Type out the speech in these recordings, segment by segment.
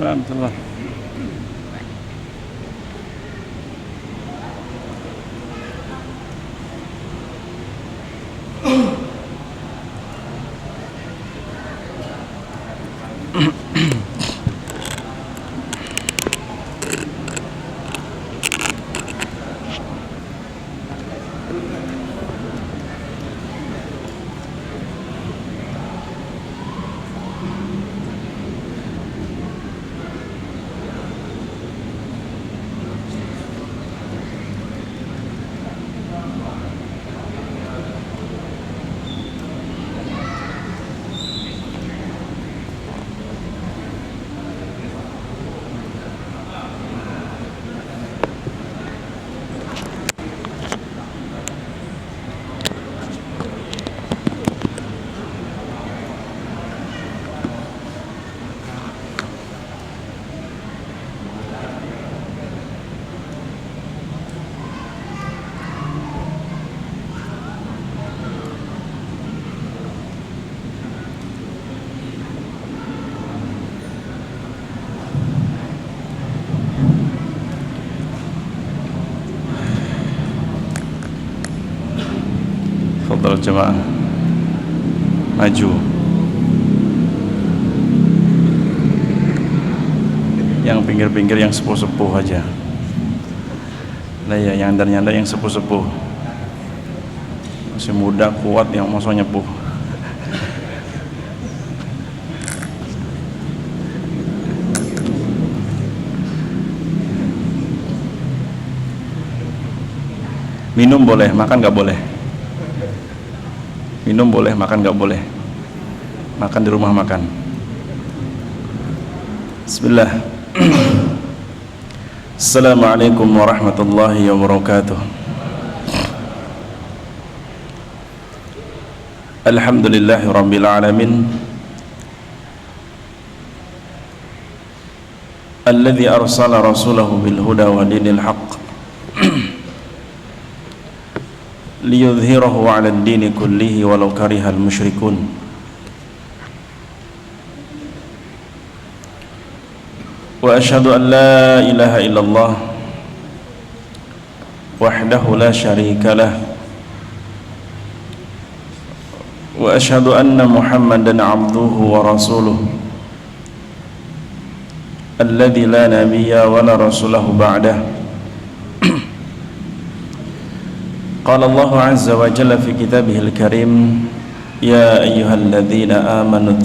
Waalaikumsalam. Fadhal jemaah maju. Yang pinggir-pinggir yang sepuh-sepuh aja. Nah ya, yang nyandar-nyandar yang sepuh-sepuh. Masih muda kuat yang mau nyepuh. Minum boleh, makan nggak boleh. Minum boleh, makan nggak boleh. Makan di rumah makan. Bismillah. Assalamualaikum warahmatullahi wabarakatuh. Alhamdulillahi rabbil alamin. Alladzi arsala rasulahu bil huda wa dinil haqq liyudhhirahu 'ala ad-dini kullihi walau karihal musyrikun. Wa asyhadu an la ilaha illallah wahdahu la syarika lah wa asyhadu anna Muhammadan 'abduhu wa rasuluh alladzi la nabiyya wa la rasulahu ba'dahu. Qala Allahu 'azza wa jalla fi kitabihil karim, ya ayyuhalladzina amanu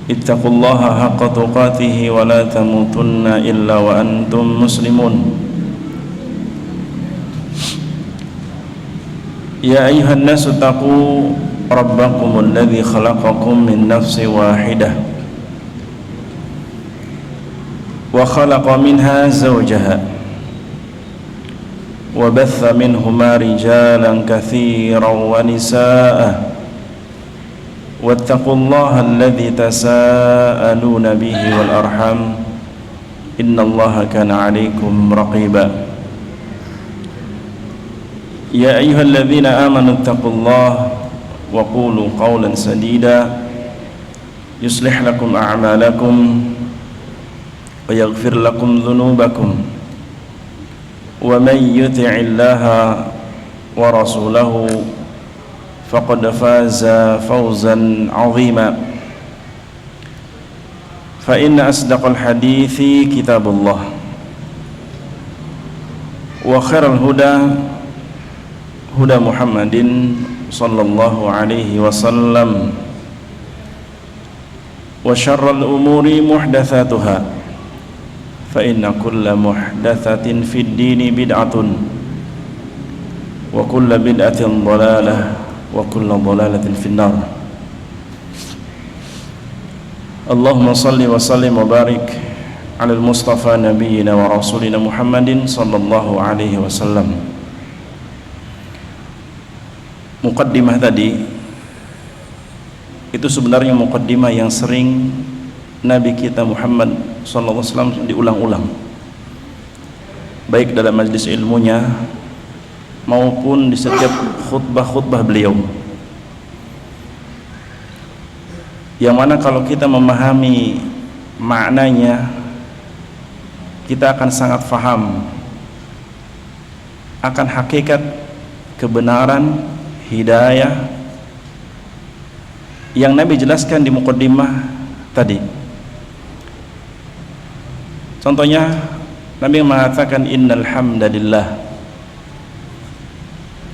ittaqullaha haqqa tuqatih wa la tamutunna illa wa antum muslimun. Ya ayyuhan nasu taqu rabbakumul ladzi khalaqakum min nafsin wahidah wa khalaqa minha zawjaha wa batha minhuma rijalan katsiran wa nisaa wattaqullaha alladzi tasaaluna bihi wal arham innallaha kana 'alaikum raqiba. Ya ayyuhalladzina amanu ittaqullaha wa qulu qawlan sadida yuslih lakum a'malakum wa yaghfir lakum dhunubakum wa man yuti'illaha wa rasulahu faqad faza fawzan 'azima. Fa inna asdaqal hadithi kitabullah wa khairal huda huda Muhammadin sallallahu alaihi wasallam wa syarral umuri muhdatsatuha fa inna kulla muhdatsatin fid dini bid'atun wa kulla bid'atin dhalalah wa kulla dhalalatin finnar. Allahumma salli wa sallim wa barik ala al-mustafa nabiyyina wa rasulina Muhammadin sallallahu alaihi wasallam. Muqaddimah tadi itu sebenarnya muqaddimah yang sering Nabi kita Muhammad sallallahu alaihi wasallam diulang-ulang, baik dalam majlis ilmunya maupun di setiap khutbah-khutbah beliau. yang mana kalau kita memahami maknanya kita akan sangat faham akan hakikat kebenaran hidayah yang Nabi jelaskan di muqaddimah tadi. Contohnya Nabi mengatakan innal hamdalillah,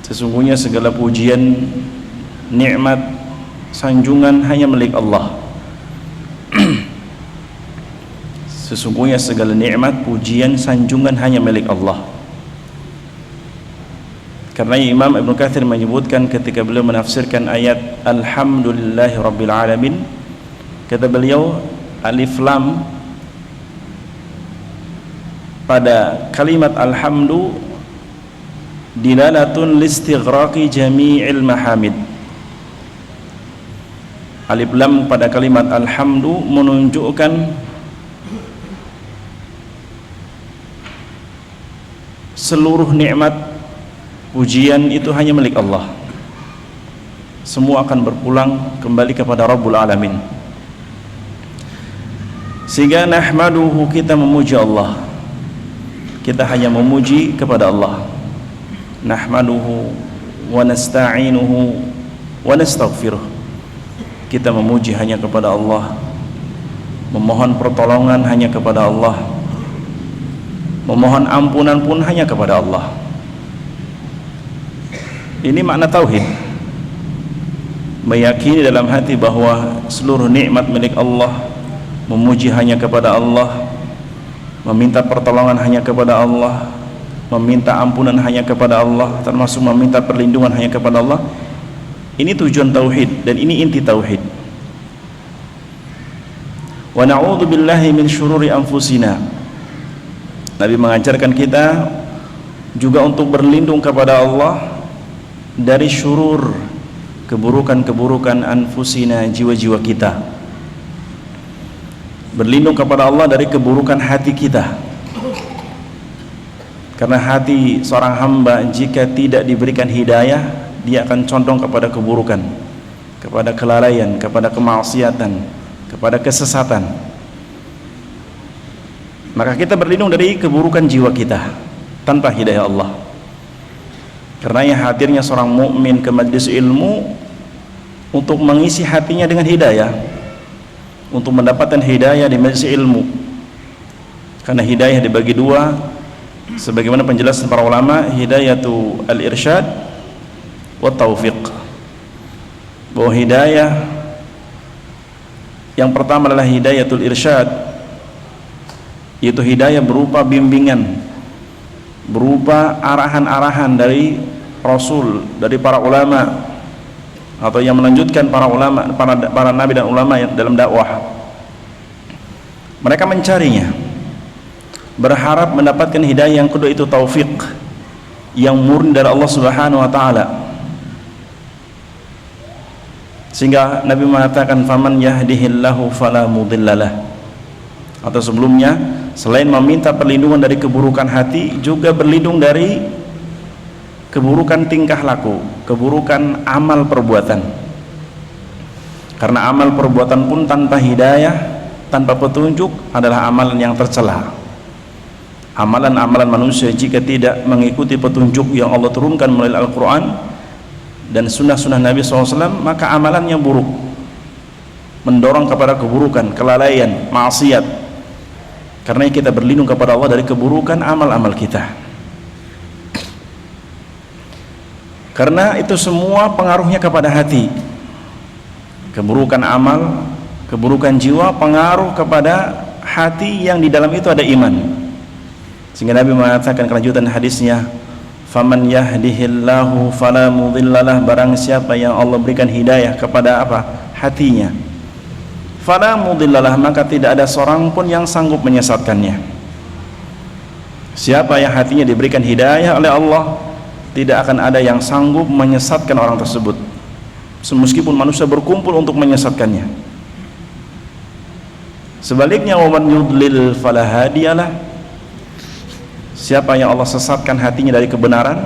sesungguhnya segala pujian, nikmat, sanjungan hanya milik Allah. Sesungguhnya segala nikmat, pujian, sanjungan hanya milik Allah. Karena Imam Ibnu Katsir menyebutkan ketika beliau menafsirkan ayat Alhamdulillahi Rabbil Alamin, kata beliau alif lam pada kalimat alhamdu dilalatun listighraqi jami'il mahamid. Alif lam pada kalimat alhamdu menunjukkan seluruh nikmat pujian itu hanya milik Allah. Semua akan berpulang kembali kepada Rabbul Alamin. Sehingga nahmaduhu, kita memuji Allah, kita hanya memuji kepada Allah. Nahmaduhu wa nasta'inuhu wa nastaghfiruh, kita memuji hanya kepada Allah, memohon pertolongan hanya kepada Allah, memohon ampunan pun hanya kepada Allah. Ini makna tauhid, meyakini dalam hati bahwa seluruh nikmat milik Allah, memuji hanya kepada Allah, meminta pertolongan hanya kepada Allah, meminta ampunan hanya kepada Allah, termasuk meminta perlindungan hanya kepada Allah. Ini tujuan tauhid dan ini inti tauhid. Wa na'udzu billahi min syururi anfusina, Nabi mengajarkan kita juga untuk berlindung kepada Allah dari syurur, keburukan-keburukan anfusina, jiwa-jiwa kita. Berlindung kepada Allah dari keburukan hati kita, karena hati seorang hamba jika tidak diberikan hidayah, dia akan condong kepada keburukan, kepada kelalaian, kepada kemaksiatan, kepada kesesatan. Maka kita berlindung dari keburukan jiwa kita tanpa hidayah Allah. Karena hadirnya seorang mukmin ke majelis ilmu untuk mengisi hatinya dengan hidayah, untuk mendapatkan hidayah di majelis ilmu. Karena hidayah dibagi dua, sebagaimana penjelasan para ulama, hidayatu al-irsyad wa taufiq. Bahwa hidayah yang pertama adalah hidayatul irsyad, yaitu hidayah berupa bimbingan, berupa arahan-arahan dari Rasul, dari para ulama, atau yang melanjutkan para ulama, para nabi dan ulama yang dalam dakwah. Mereka mencarinya, berharap mendapatkan hidayah. Yang kedua itu taufik, yang murni dari Allah Subhanahu wa taala. Sehingga Nabi mengatakan faman yahdihillahu fala mudhillalah. Atau sebelumnya, selain meminta perlindungan dari keburukan hati, juga berlindung dari keburukan tingkah laku, keburukan amal perbuatan. Karena amal perbuatan pun tanpa hidayah, tanpa petunjuk adalah amalan yang tercela. Amalan-amalan manusia jika tidak mengikuti petunjuk yang Allah turunkan melalui Al-Quran dan sunnah-sunnah Nabi SAW, maka amalannya buruk, mendorong kepada keburukan, kelalaian, maksiat. Karena kita berlindung kepada Allah dari keburukan amal-amal kita. Karena itu semua pengaruhnya kepada hati. Keburukan amal, keburukan jiwa pengaruh kepada hati yang di dalam itu ada iman. Sehingga Nabi mengatakan kelanjutan hadisnya, faman yahdihillahu fala mudhillalah, barang siapa yang Allah berikan hidayah kepada apa? Hatinya, fala mudhillalah, maka tidak ada seorang pun yang sanggup menyesatkannya. Siapa yang hatinya diberikan hidayah oleh Allah, tidak akan ada yang sanggup menyesatkan orang tersebut, meskipun manusia berkumpul untuk menyesatkannya. Sebaliknya, waman yudlil fala hadiyalah, siapa yang Allah sesatkan hatinya dari kebenaran,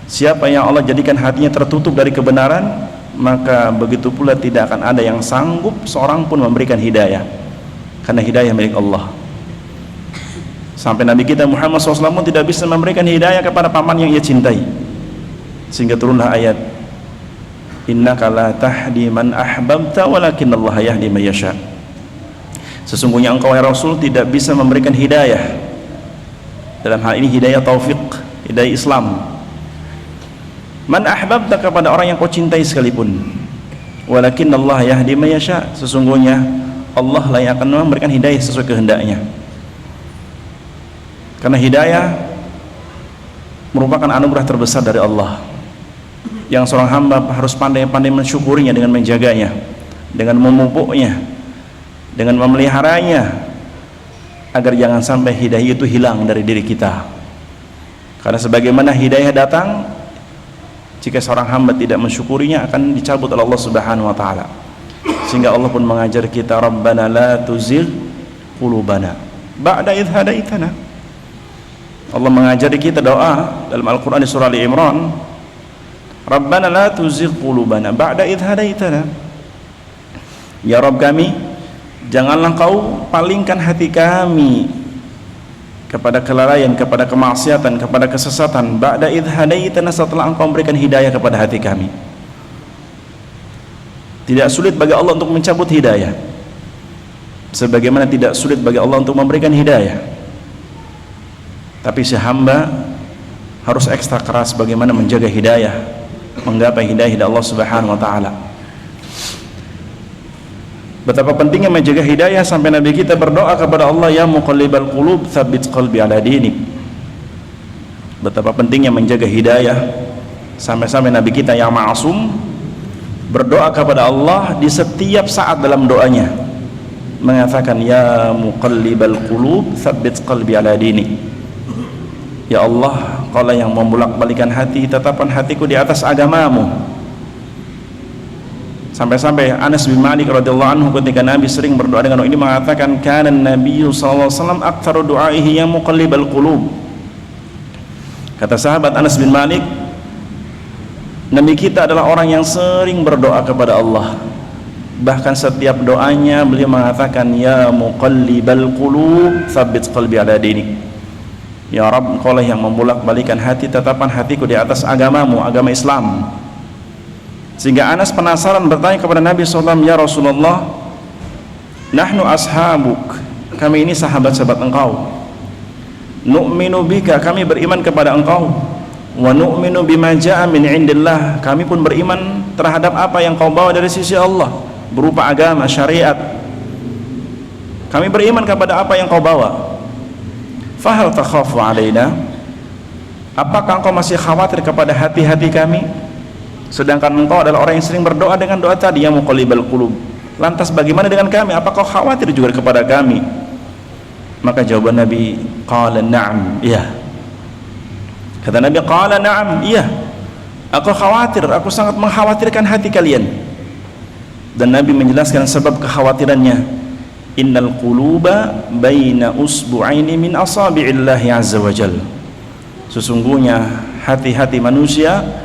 siapa yang Allah jadikan hatinya tertutup dari kebenaran, maka begitu pula tidak akan ada yang sanggup seorang pun memberikan hidayah, karena hidayah milik Allah. Sampai Nabi kita Muhammad SAW pun tidak bisa memberikan hidayah kepada paman yang ia cintai, sehingga turunlah ayat, innaka la tahdi man ahbabta walakin Allah yahdi man yasha. Sesungguhnya engkau ya Rasul tidak bisa memberikan hidayah, dalam hal ini hidayah taufik, hidayah Islam, man ahbabta, kepada orang yang kau cintai sekalipun, walakin Allah yahdi man yasha, sesungguhnya Allah lah yang akan memberikan hidayah sesuai kehendaknya. Karena hidayah merupakan anugerah terbesar dari Allah, yang seorang hamba harus pandai-pandai mensyukurinya dengan menjaganya, dengan memupuknya, dengan memeliharanya, agar jangan sampai hidayah itu hilang dari diri kita. Karena sebagaimana hidayah datang, jika seorang hamba tidak mensyukurinya akan dicabut oleh Allah Subhanahu wa taala. Sehingga Allah pun mengajar kita, Rabbana la tuzigh qulubana ba'da idh hadaitana. Allah mengajari kita doa dalam Al-Qur'an di surah Ali Imran, Rabbana la tuzigh qulubana ba'da idh hadaitana. Ya Rabb kami, janganlah kau palingkan hati kami kepada kelalaian, kepada kemaksiatan, kepada kesesatan, ba'da idh hadaitana, setelah engkau memberikan hidayah kepada hati kami. Tidak sulit bagi Allah untuk mencabut hidayah, sebagaimana tidak sulit bagi Allah untuk memberikan hidayah. Tapi si hamba harus ekstra keras bagaimana menjaga hidayah, menggapai hidayah dari Allah Subhanahu wa taala. Betapa pentingnya menjaga hidayah sampai Nabi kita berdoa kepada Allah, ya muqallibal qulub tsabbit qalbi ala dinik. Betapa pentingnya menjaga hidayah sampai-sampai Nabi kita yang ma'asum berdoa kepada Allah di setiap saat dalam doanya, mengatakan, ya muqallibal qulub tsabbit qalbi ala dinik. Ya Allah, Kaulah yang membolak-balikan hati, tetapkan hatiku di atas agamamu. Sampai-sampai Anas bin Malik radhiyallahu anhu ketika Nabi sering berdoa dengan doa ini mengatakan, kana Nabi sallallahu alaihi wasallam aktsaru du'aihi ya muqallibal qulub. Kata sahabat Anas bin Malik, Nabi kita adalah orang yang sering berdoa kepada Allah. Bahkan setiap doanya beliau mengatakan, ya muqallibal qulub tsabbit qalbi ala dinik. Ya Rabb, Kaulah yang membolak-balikan hati, tetapkan hatiku di atas agamamu, agama Islam. Sehingga Anas penasaran bertanya kepada Nabi SAW, ya Rasulullah, nahnu ashabuk, kami ini sahabat-sahabat engkau, nu'minu bika, kami beriman kepada engkau, wa nu'minu bima ja'a min indillah, kami pun beriman terhadap apa yang kau bawa dari sisi Allah berupa agama, syariat. Kami beriman kepada apa yang kau bawa. Fahal takhafu alaina, apakah engkau masih khawatir kepada hati-hati kami? Sedangkan engkau adalah orang yang sering berdoa dengan doa tadi, ya muqallibal qulub. Lantas bagaimana dengan kami? Apakah kau khawatir juga kepada kami? Maka jawaban Nabi, qala na'am, iya. Kata Nabi, qala na'am, iya, aku khawatir, aku sangat mengkhawatirkan hati kalian. Dan Nabi menjelaskan sebab kekhawatirannya, innal quluba baina usbu'aini min asabi'illahi azza wa jal. Sesungguhnya hati-hati manusia,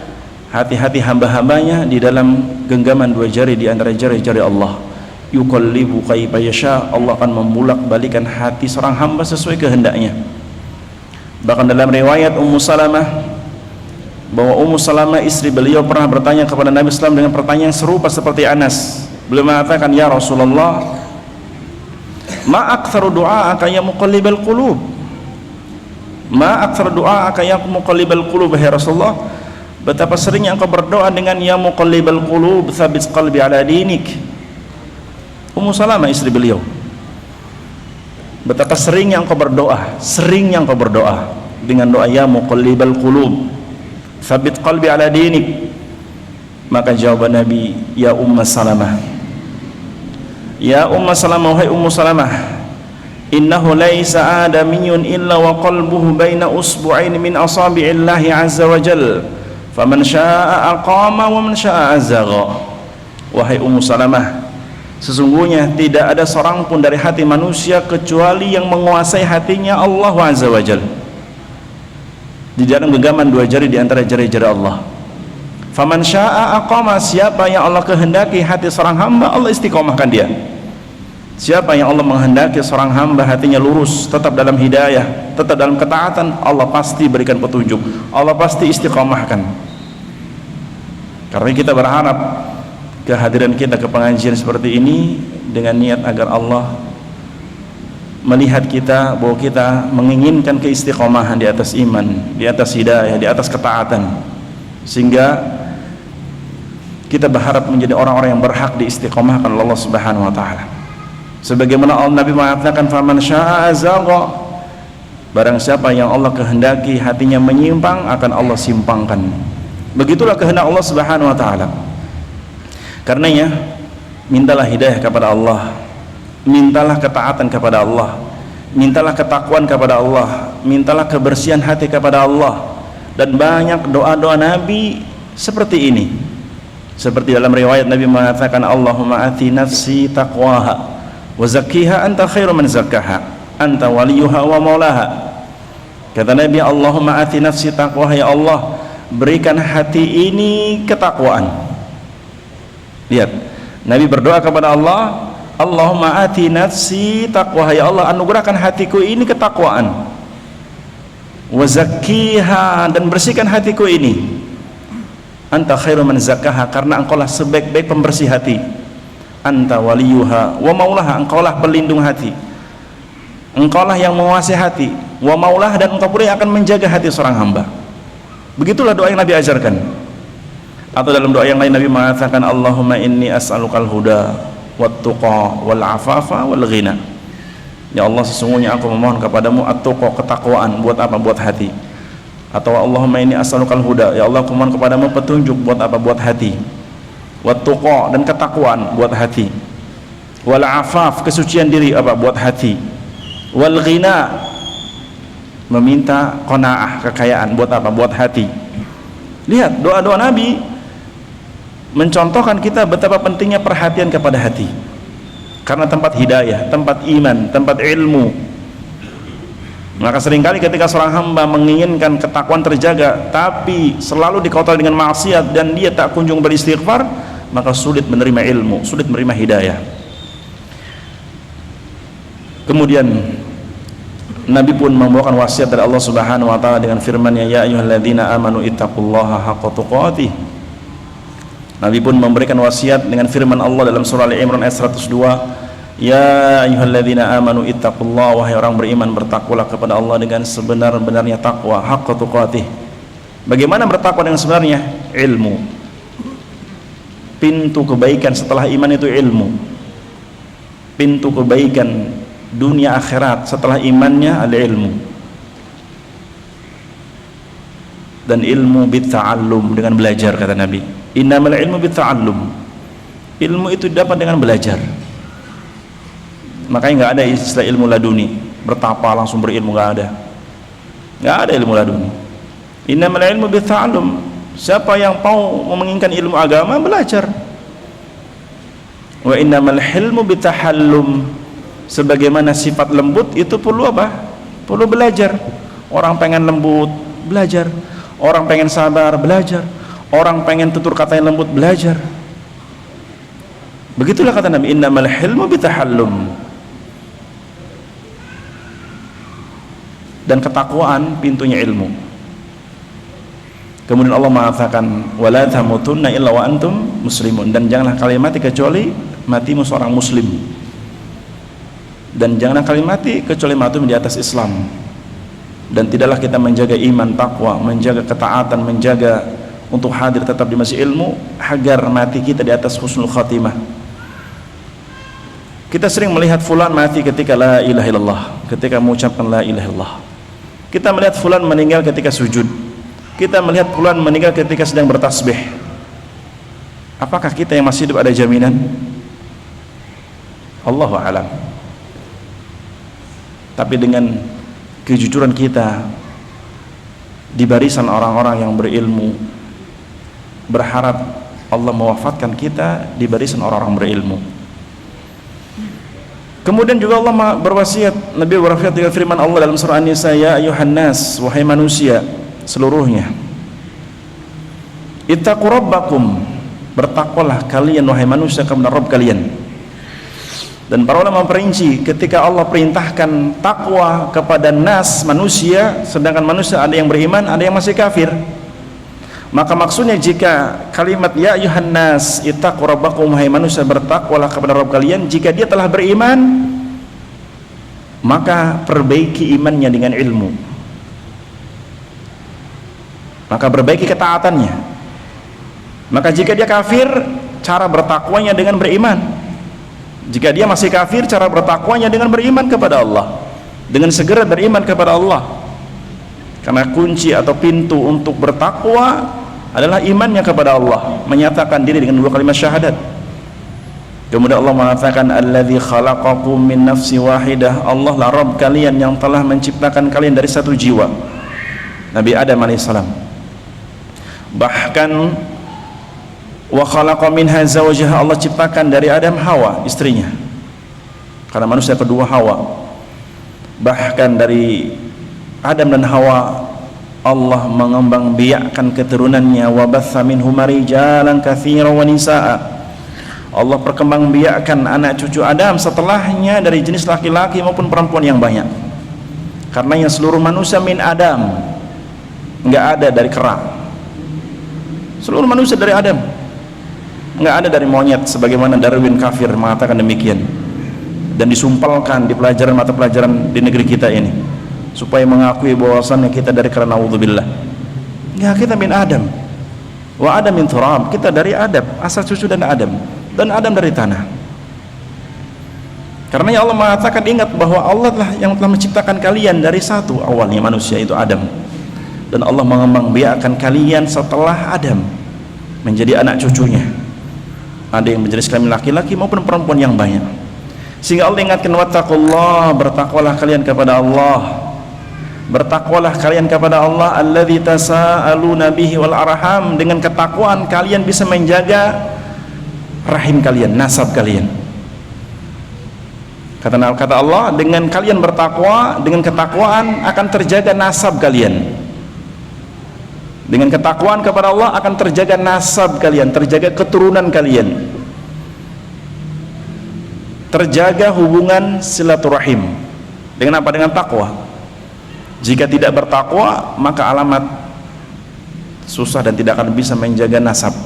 hati-hati hamba-hambanya di dalam genggaman dua jari di antara jari-jari Allah. Yuqallibu kaifa yasha, Allah akan membulak-balikan hati seorang hamba sesuai kehendaknya. Bahkan dalam riwayat Ummu Salamah, bahwa Ummu Salamah istri beliau pernah bertanya kepada Nabi SAW dengan pertanyaan serupa seperti Anas. Beliau mengatakan, ya Rasulullah, ma aktsaru du'aaka ya muqallibal qulub, ma aktsaru du'aaka ya muqallibal qulub, ya Rasulullah, betapa seringnya engkau berdoa dengan ya muqallibal qulub tsabbit qalbi ala dinik. Ummu Salamah istri beliau, betapa seringnya engkau berdoa dengan doa ya muqallibal qulub tsabbit qalbi ala dinik. Maka jawaban Nabi, ya Ummu Salamah, ya Ummu Salamah, wahai Ummu Salamah, innahu laisa adamiyyun illa wa qalbuhu baina usbu'aini min asabi'illahi azza wa jal, faman syaa'a aqama wa man syaa'a azagha. Wahai Ummu Salamah, sesungguhnya tidak ada seorang pun dari hati manusia kecuali yang menguasai hatinya Allah azza wa jal, di dalam genggaman dua jari di antara jari-jari Allah. Faman syaa aqama, siapa yang Allah kehendaki hati seorang hamba, Allah istiqomahkan dia. Siapa yang Allah menghendaki seorang hamba hatinya lurus, tetap dalam hidayah, tetap dalam ketaatan, Allah pasti berikan petunjuk, Allah pasti istiqomahkan. Karena kita berharap kehadiran kita ke pengajian seperti ini dengan niat agar Allah melihat kita bahwa kita menginginkan keistiqomahan di atas iman, di atas hidayah, di atas ketaatan, sehingga kita berharap menjadi orang-orang yang berhak diistiqomahkan oleh Allah Subhanahu wa taala. Sebagaimana Nabi mengatakan, faman syaa azagha, barang siapa yang Allah kehendaki hatinya menyimpang, akan Allah simpangkan. Begitulah kehendak Allah Subhanahu wa taala. Karenanya mintalah hidayah kepada Allah, mintalah ketaatan kepada Allah, mintalah ketakwaan kepada Allah, mintalah kebersihan hati kepada Allah. Dan banyak doa-doa Nabi seperti ini. Seperti dalam riwayat Nabi mengatakan, Allahumma ati nafsi taqwaha wa zakkiha anta khairu man zakkaha anta waliyuha wa maulaha. Kata Nabi, Allahumma ati nafsi taqwaha, ya Allah berikan hati ini ketakwaan. Lihat, Nabi berdoa kepada Allah, Allahumma ati nafsi taqwaha, ya Allah anugerahkan hatiku ini ketakwaan, wa zakkiha, dan bersihkan hatiku ini, anta khairu man zakkaha, karena engkaulah sebaik-baik pembersih hati, anta waliyuha wa maulaha, engkaulah pelindung hati, engkaulah yang menguasai hati, wa maulaha, dan engkau pula yang akan menjaga hati seorang hamba. Begitulah doa yang Nabi ajarkan. Atau dalam doa yang lain Nabi mengatakan, Allahumma inni as'alukal huda wat tuqa wal afafa wal ghina. Ya Allah, sesungguhnya aku memohon kepadamu at-tuqa, ketakwaan. Buat apa? Buat hati. Atau Allahumma inni as'alukal huda, ya Allah aku mohon kepadamu petunjuk. Buat apa? Buat hati. Wat tuqa, dan ketakwaan, buat hati. Wal afaf, kesucian diri, apa? Buat hati. Wal ghina, meminta qanaah, kekayaan, buat apa? Buat hati. Lihat doa-doa Nabi mencontohkan kita betapa pentingnya perhatian kepada hati, karena tempat hidayah, tempat iman, tempat ilmu. Maka seringkali ketika seorang hamba menginginkan ketakwaan terjaga tapi selalu dikotori dengan maksiat dan dia tak kunjung beristighfar, maka sulit menerima ilmu, sulit menerima hidayah. Kemudian Nabi pun membawakan wasiat dari Allah Subhanahu wa taala dengan firman-Nya, ya ayyuhalladzina amanu ittaqullaha haqqa tuqatih. Nabi pun memberikan wasiat dengan firman Allah dalam surah Al-Imran ayat 102, ya ayyuhalladzina amanu ittaqullaha, wahai orang beriman bertakwalah kepada Allah dengan sebenar-benarnya takwa, haqqa tuqatih. Bagaimana bertakwa dengan sebenarnya? Ilmu. Pintu kebaikan setelah iman itu ilmu. Pintu kebaikan dunia akhirat setelah imannya ada ilmu. Dan ilmu bitta'allum, dengan belajar, kata Nabi. Innamal ilmu bitta'allum. Ilmu itu dapat dengan belajar. Makanya nggak ada istilah ilmu laduni, bertapa langsung berilmu, nggak ada. Nggak ada ilmu laduni. Innamal ilmu bitta'allum. Siapa yang mau menginginkan ilmu agama, belajar. Wa innamal hilmu bitahallum. Sebagaimana sifat lembut itu perlu apa? Perlu belajar. Orang pengen lembut, belajar. Orang pengen sabar, belajar. Orang pengen tutur kata yang lembut, belajar. Begitulah kata Nabi, innamal hilmu bitahallum. Dan ketakwaan pintunya ilmu. Kemudian Allah mengatakan, wala tamutunna illa wa antum muslimun, dan janganlah kalian mati kecuali matimu seorang muslim. Dan janganlah kalian mati kecuali matimu di atas Islam. Dan tidaklah kita menjaga iman, takwa, menjaga ketaatan, menjaga untuk hadir tetap di masjid ilmu, agar mati kita di atas husnul khatimah. Kita sering melihat fulan mati ketika la ilaha illallah, ketika mengucapkan la ilaha illallah. Kita melihat fulan meninggal ketika sujud. Kita melihat fulan meninggal ketika sedang bertasbih. Apakah kita yang masih hidup ada jaminan? Allahu a'lam. Tapi dengan kejujuran kita di barisan orang-orang yang berilmu, berharap Allah mewafatkan kita di barisan orang-orang berilmu. Kemudian juga Allah berwasiat, Nabi berwasiat dengan firman Allah dalam surah An-Nisa, ya ayuhan nas, wahai manusia seluruhnya, Ittaqu rabbakum, bertakwalah kalian wahai manusia kepada Rabb kalian. Dan para ulama memperinci, ketika Allah perintahkan takwa kepada nas manusia, sedangkan manusia ada yang beriman, ada yang masih kafir, maka maksudnya jika kalimat ya ayuhan nas ittaqu rabbakum, wahai manusia bertakwalah kepada Rabb kalian, jika dia telah beriman, maka perbaiki imannya dengan ilmu, maka perbaiki ketaatannya. Maka jika dia kafir, cara bertakwanya dengan beriman. Jika dia masih kafir, cara bertakwanya dengan beriman kepada Allah, dengan segera beriman kepada Allah. Karena kunci atau pintu untuk bertakwa adalah imannya kepada Allah, menyatakan diri dengan dua kalimat syahadat. Kemudian Allah mengatakan alladzi khalaqakum min nafsi wahidah, Allah lah Rabb kalian yang telah menciptakan kalian dari satu jiwa, Nabi Adam alaihissalam. Bahkan wa khalaqa minha zawjaha, Allah ciptakan dari Adam Hawa, istrinya, karena manusia kedua Hawa. Bahkan dari Adam dan Hawa Allah mengembangbiakkan keturunannya, wa batha minhuma rijalan katsiran wa nisaa, Allah perkembangbiakkan anak cucu Adam setelahnya dari jenis laki-laki maupun perempuan yang banyak. Karena yang seluruh manusia min Adam, enggak ada dari kera. Seluruh manusia dari Adam, nggak ada dari monyet, sebagaimana Darwin kafir mengatakan demikian, dan disumpalkan di pelajaran mata pelajaran di negeri kita ini supaya mengakui bahwasannya kita dari karena naudzubillah. Ya, kita min Adam, wa Adam min turab, kita dari Adam, asal cucu dan Adam dari tanah. Karena Allah mengatakan, ingat bahwa Allah lah yang telah menciptakan kalian dari satu, awalnya manusia itu Adam, dan Allah mengembangbiakkan kalian setelah Adam menjadi anak cucunya, ada yang menjadi kelamin laki-laki maupun perempuan yang banyak. Sehingga Allah ingatkan, wattaqullah, bertakwalah kalian kepada Allah, bertakwalah kalian kepada Allah, alladzi tasaaluna bihi wal arham, dengan ketakwaan kalian bisa menjaga rahim kalian, nasab kalian. Kata Allah, dengan kalian bertakwa, dengan ketakwaan akan terjaga nasab kalian. Dengan ketakwaan kepada Allah akan terjaga nasab kalian, terjaga keturunan kalian, terjaga hubungan silaturahim. Dengan apa? Dengan takwa. Jika tidak bertakwa, maka alamat susah dan tidak akan bisa menjaga nasab.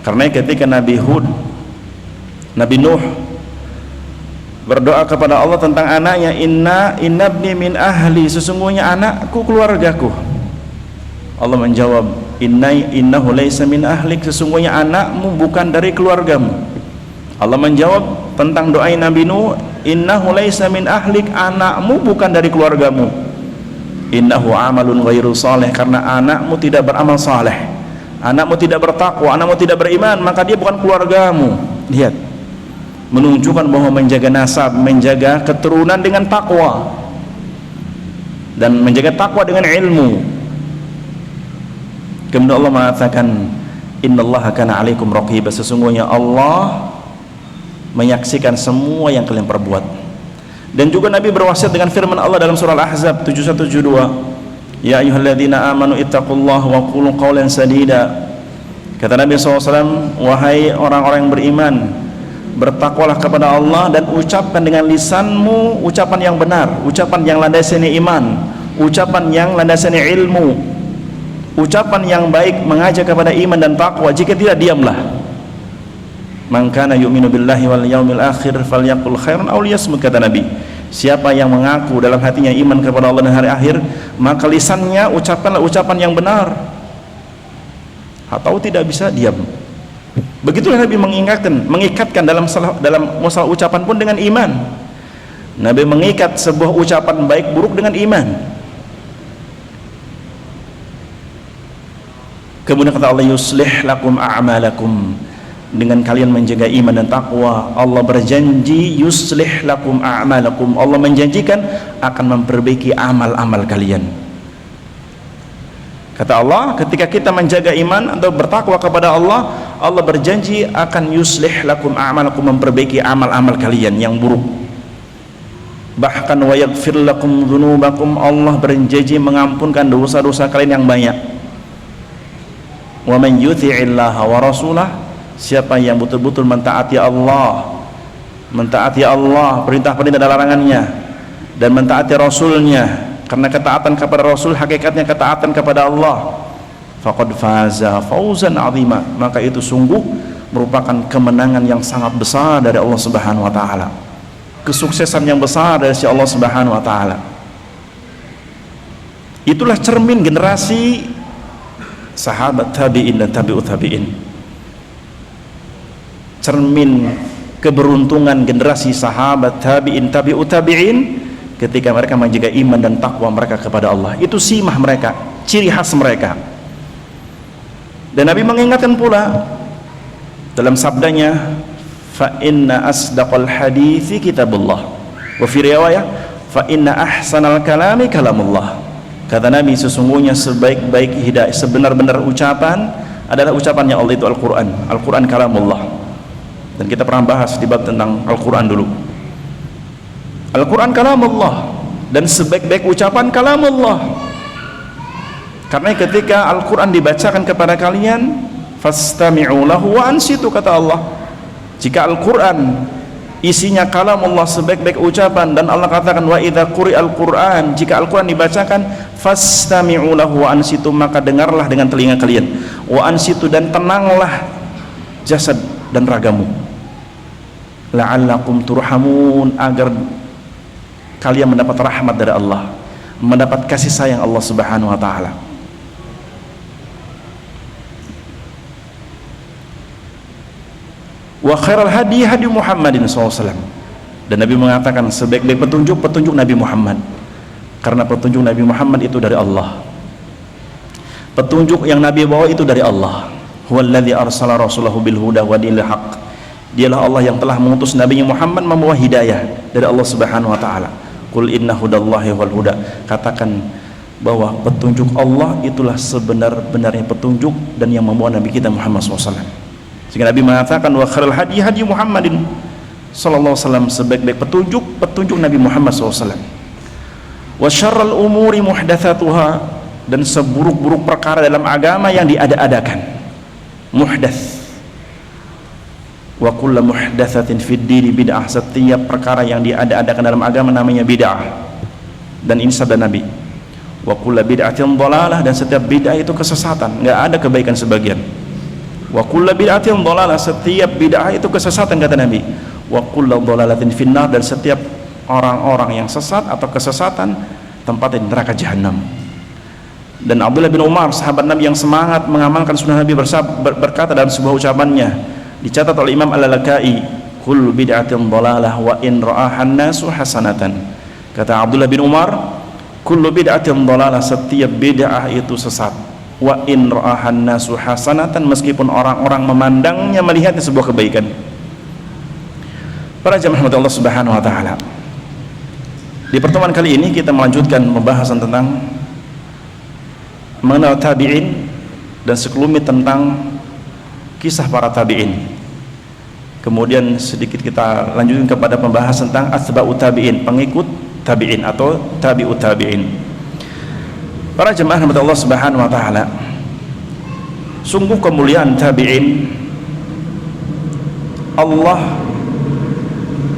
Karena ketika Nabi Hud, Nabi Nuh berdoa kepada Allah tentang anaknya, inna ibni min ahli, sesungguhnya anakku keluargaku. Allah menjawab, innahu laysa min ahlik, sesungguhnya anakmu bukan dari keluargamu. Allah menjawab tentang doa Nabi Nuh, innahu laysa min ahlik, anakmu bukan dari keluargamu. Innahu amalun ghairu saleh, karena anakmu tidak beramal saleh, anakmu tidak bertakwa, anakmu tidak beriman, maka dia bukan keluargamu. Lihat, menunjukkan bahwa menjaga nasab, menjaga keturunan dengan takwa, dan menjaga takwa dengan ilmu. Kemudian Allah mengatakan, innallaha kana 'alaikum raqiba, sesungguhnya Allah menyaksikan semua yang kalian perbuat. Dan juga Nabi berwasiat dengan firman Allah dalam surah Al-Ahzab 7172, ya ayyuhalladzina amanu ittaqullaha wa qulu qawlan sadida. Kata Nabi SAW, wahai orang-orang yang beriman, bertakwalah kepada Allah dan ucapkan dengan lisanmu ucapan yang benar, ucapan yang landasnya iman, ucapan yang landasnya ilmu, ucapan yang baik, mengajak kepada iman dan takwa. Jika tidak, diamlah. Man kana yu'minu billahi wal yaumil akhir falyaqul khairan aw liyasmut, kata Nabi. Siapa yang mengaku dalam hatinya iman kepada Allah dan hari akhir, maka lisannya ucapkanlah ucapan yang benar, atau tidak bisa diam. Begitulah Nabi mengikatkan dalam masalah ucapan pun dengan iman. Nabi mengikat sebuah ucapan baik buruk dengan iman. Kemudian kata Allah, yuslih lakum a'malakum, dengan kalian menjaga iman dan takwa, Allah berjanji yuslih lakum a'malakum, Allah menjanjikan akan memperbaiki amal-amal kalian. Kata Allah, ketika kita menjaga iman atau bertakwa kepada Allah, Allah berjanji akan yuslih lakum a'malakum, memperbaiki amal-amal kalian yang buruk. Bahkan wa yaghfir lakum dzunubakum, Allah berjanji mengampunkan dosa-dosa kalian yang banyak. Wa man yuti'illaha wa rasulah, siapa yang betul-betul mentaati Allah, perintah-perintah dan larangannya, dan mentaati Rasulnya, karena ketaatan kepada Rasul hakikatnya ketaatan kepada Allah, faqad faza fawzan azima, maka itu sungguh merupakan kemenangan yang sangat besar dari Allah Subhanahu wa taala, kesuksesan yang besar dari si Allah Subhanahu wa taala. Itulah cermin generasi sahabat tabi'in dan tabi'ut tabi'in, cermin keberuntungan generasi sahabat tabi'in tabi'ut tabi'in ketika mereka menjaga iman dan takwa mereka kepada Allah. Itu simah mereka, ciri khas mereka. Dan Nabi mengingatkan pula dalam sabdanya, fa inna asdaqal hadithi kitabullah, wa fi riwayah fa inna ahsanal kalami kalamullah. Kata Nabi, sesungguhnya sebaik-baik hidayah, sebenar-benar ucapan adalah ucapannya Allah, itu Al-Quran. Al-Quran kalamullah. Dan kita pernah bahas di bab tentang Al-Quran dulu. Al-Quran kalamullah, dan sebaik-baik ucapan kalamullah. Karena ketika Al-Quran dibacakan kepada kalian, fastami'u lahu wa ansitu, kata Allah. Jika Al-Quran isinya kalamullah, sebaik-baik ucapan, dan Allah katakan wa idza quri'al Qur'an, jika Al-Quran dibacakan, fastami'u lahu wa ansitu, maka dengarlah dengan telinga kalian, wa ansitu, dan tenanglah jasad dan ragamu, la'allakum turhamun, agar kalian mendapat rahmat dari Allah, mendapat kasih sayang Allah Subhanahu wa taala. Wa khairal hadi hadi Muhammadin SAW, dan Nabi mengatakan sebaik-baik petunjuk Nabi Muhammad, karena petunjuk Nabi Muhammad itu dari Allah, petunjuk yang Nabi bawa itu dari Allah. Huwallazi arsala rasulahu bil huda wa dinil haq, dialah Allah yang telah mengutus Nabi Muhammad membawa hidayah dari Allah Subhanahu wa taala. Qul inna hudallahi wal huda, katakan bahwa petunjuk Allah itulah sebenar-benarnya petunjuk dan yang membawa Nabi kita Muhammad SAW. Sehingga Nabi mengatakan wa khairul hadi hadi Muhammadin sallallahu alaihi wasallam, sebaik-baik petunjuk Nabi Muhammad SAW. Wa syarrul umuri muhdatsatuha, dan seburuk-buruk perkara dalam agama yang diada-adakan, muhdats. Wa kullu muhdatsatin fid dini bid'ah, setiap perkara yang diada-adakan dalam agama namanya bid'ah. Dan ini sabda Nabi, wa kullu bid'atin dhalalah, dan setiap bid'ah itu kesesatan, enggak ada kebaikan sebagian. Wa kullu bid'atin dhalalah, setiap bid'ah itu kesesatan, kata Nabi. Wa kullu dhalalatin finnar, dan setiap orang-orang yang sesat atau kesesatan tempatnya di neraka jahanam. Dan Abdullah bin Umar, sahabat Nabi yang semangat mengamalkan sunnah Nabi, berkata dalam sebuah ucapannya, dicatat oleh Imam Al-Lalakai, kullu bid'atin dhalalah wa in ra'ahan nasu hasanatan. Kata Abdullah bin Umar, kullu bid'atin dhalalah, setiap bid'ah itu sesat, wa in ra'ahan nasu hasanatan, meskipun orang-orang memandangnya, melihatnya sebuah kebaikan. Para jamaah Allah Subhanahu wa taala, di pertemuan kali ini kita melanjutkan pembahasan tentang mengenal tabi'in dan sekelumit tentang kisah para tabi'in. Kemudian sedikit kita lanjutkan kepada pembahasan tentang atba'ut tabi'in, pengikut tabi'in atau tabi'ut tabi'in. Para jemaah rahmat Allah Subhanahu wa taala, sungguh kemuliaan tabi'in Allah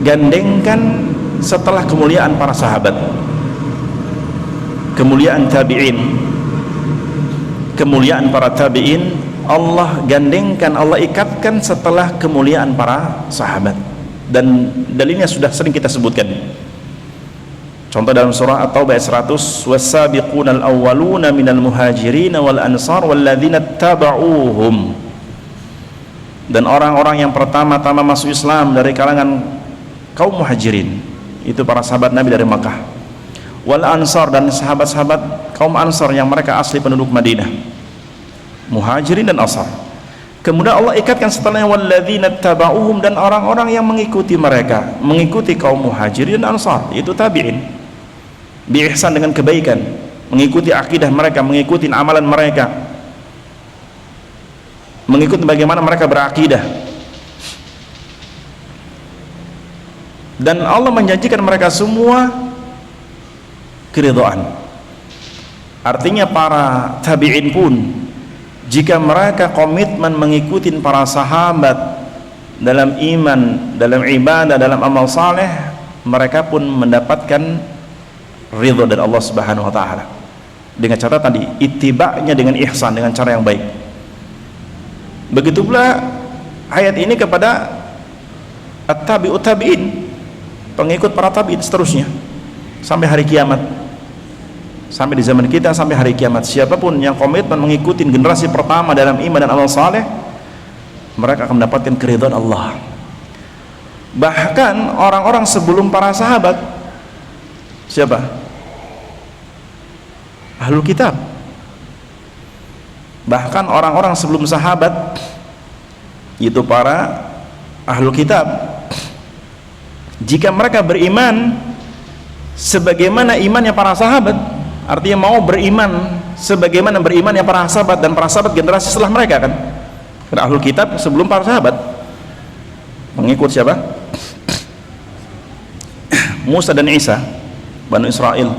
gandengkan setelah kemuliaan para sahabat. Kemuliaan tabi'in, kemuliaan para tabi'in Allah gandengkan, Allah ikatkan setelah kemuliaan para sahabat. Dan dalilnya sudah sering kita sebutkan. Contoh dalam surah At-Taubah ayat 100, was-sabiqunal awwaluna minal muhajirin wal ansar walladzina tabauhum, dan orang-orang yang pertama-tama masuk Islam dari kalangan kaum muhajirin, itu para sahabat Nabi dari Makkah, wal ansar, dan sahabat-sahabat kaum Ansar yang mereka asli penduduk Madinah, muhajirin dan ansar. Kemudian Allah ikatkan setelahnya walladzina tabauhum, dan orang-orang yang mengikuti mereka, mengikuti kaum muhajirin dan ansar, itu tabi'in, bi ihsan, dengan kebaikan, mengikuti akidah mereka, mengikuti amalan mereka, mengikuti bagaimana mereka berakidah. Dan Allah menjanjikan mereka semua keridhaan. Artinya para tabi'in pun jika mereka komitmen mengikuti para sahabat dalam iman, dalam ibadah, dalam amal saleh, mereka pun mendapatkan ridho dari Allah Subhanahu wa taala. Dengan cara tadi, ittiba'nya dengan ihsan, dengan cara yang baik. Begitu pula ayat ini kepada at-tabi'ut tabi'in, pengikut para tabi'in seterusnya sampai hari kiamat. Sampai di zaman kita, sampai hari kiamat, siapapun yang komitmen mengikuti generasi pertama dalam iman dan amal saleh, mereka akan mendapatkan keridhaan Allah. Bahkan orang-orang sebelum para sahabat, siapa? Ahlul kitab. Bahkan orang-orang sebelum sahabat, itu para ahlul kitab, jika mereka beriman sebagaimana imannya para sahabat, artinya mau beriman sebagaimana berimannya para sahabat, dan para sahabat generasi setelah mereka kan, karena ahlul kitab sebelum para sahabat mengikut siapa? Musa dan Isa, Bani Israel.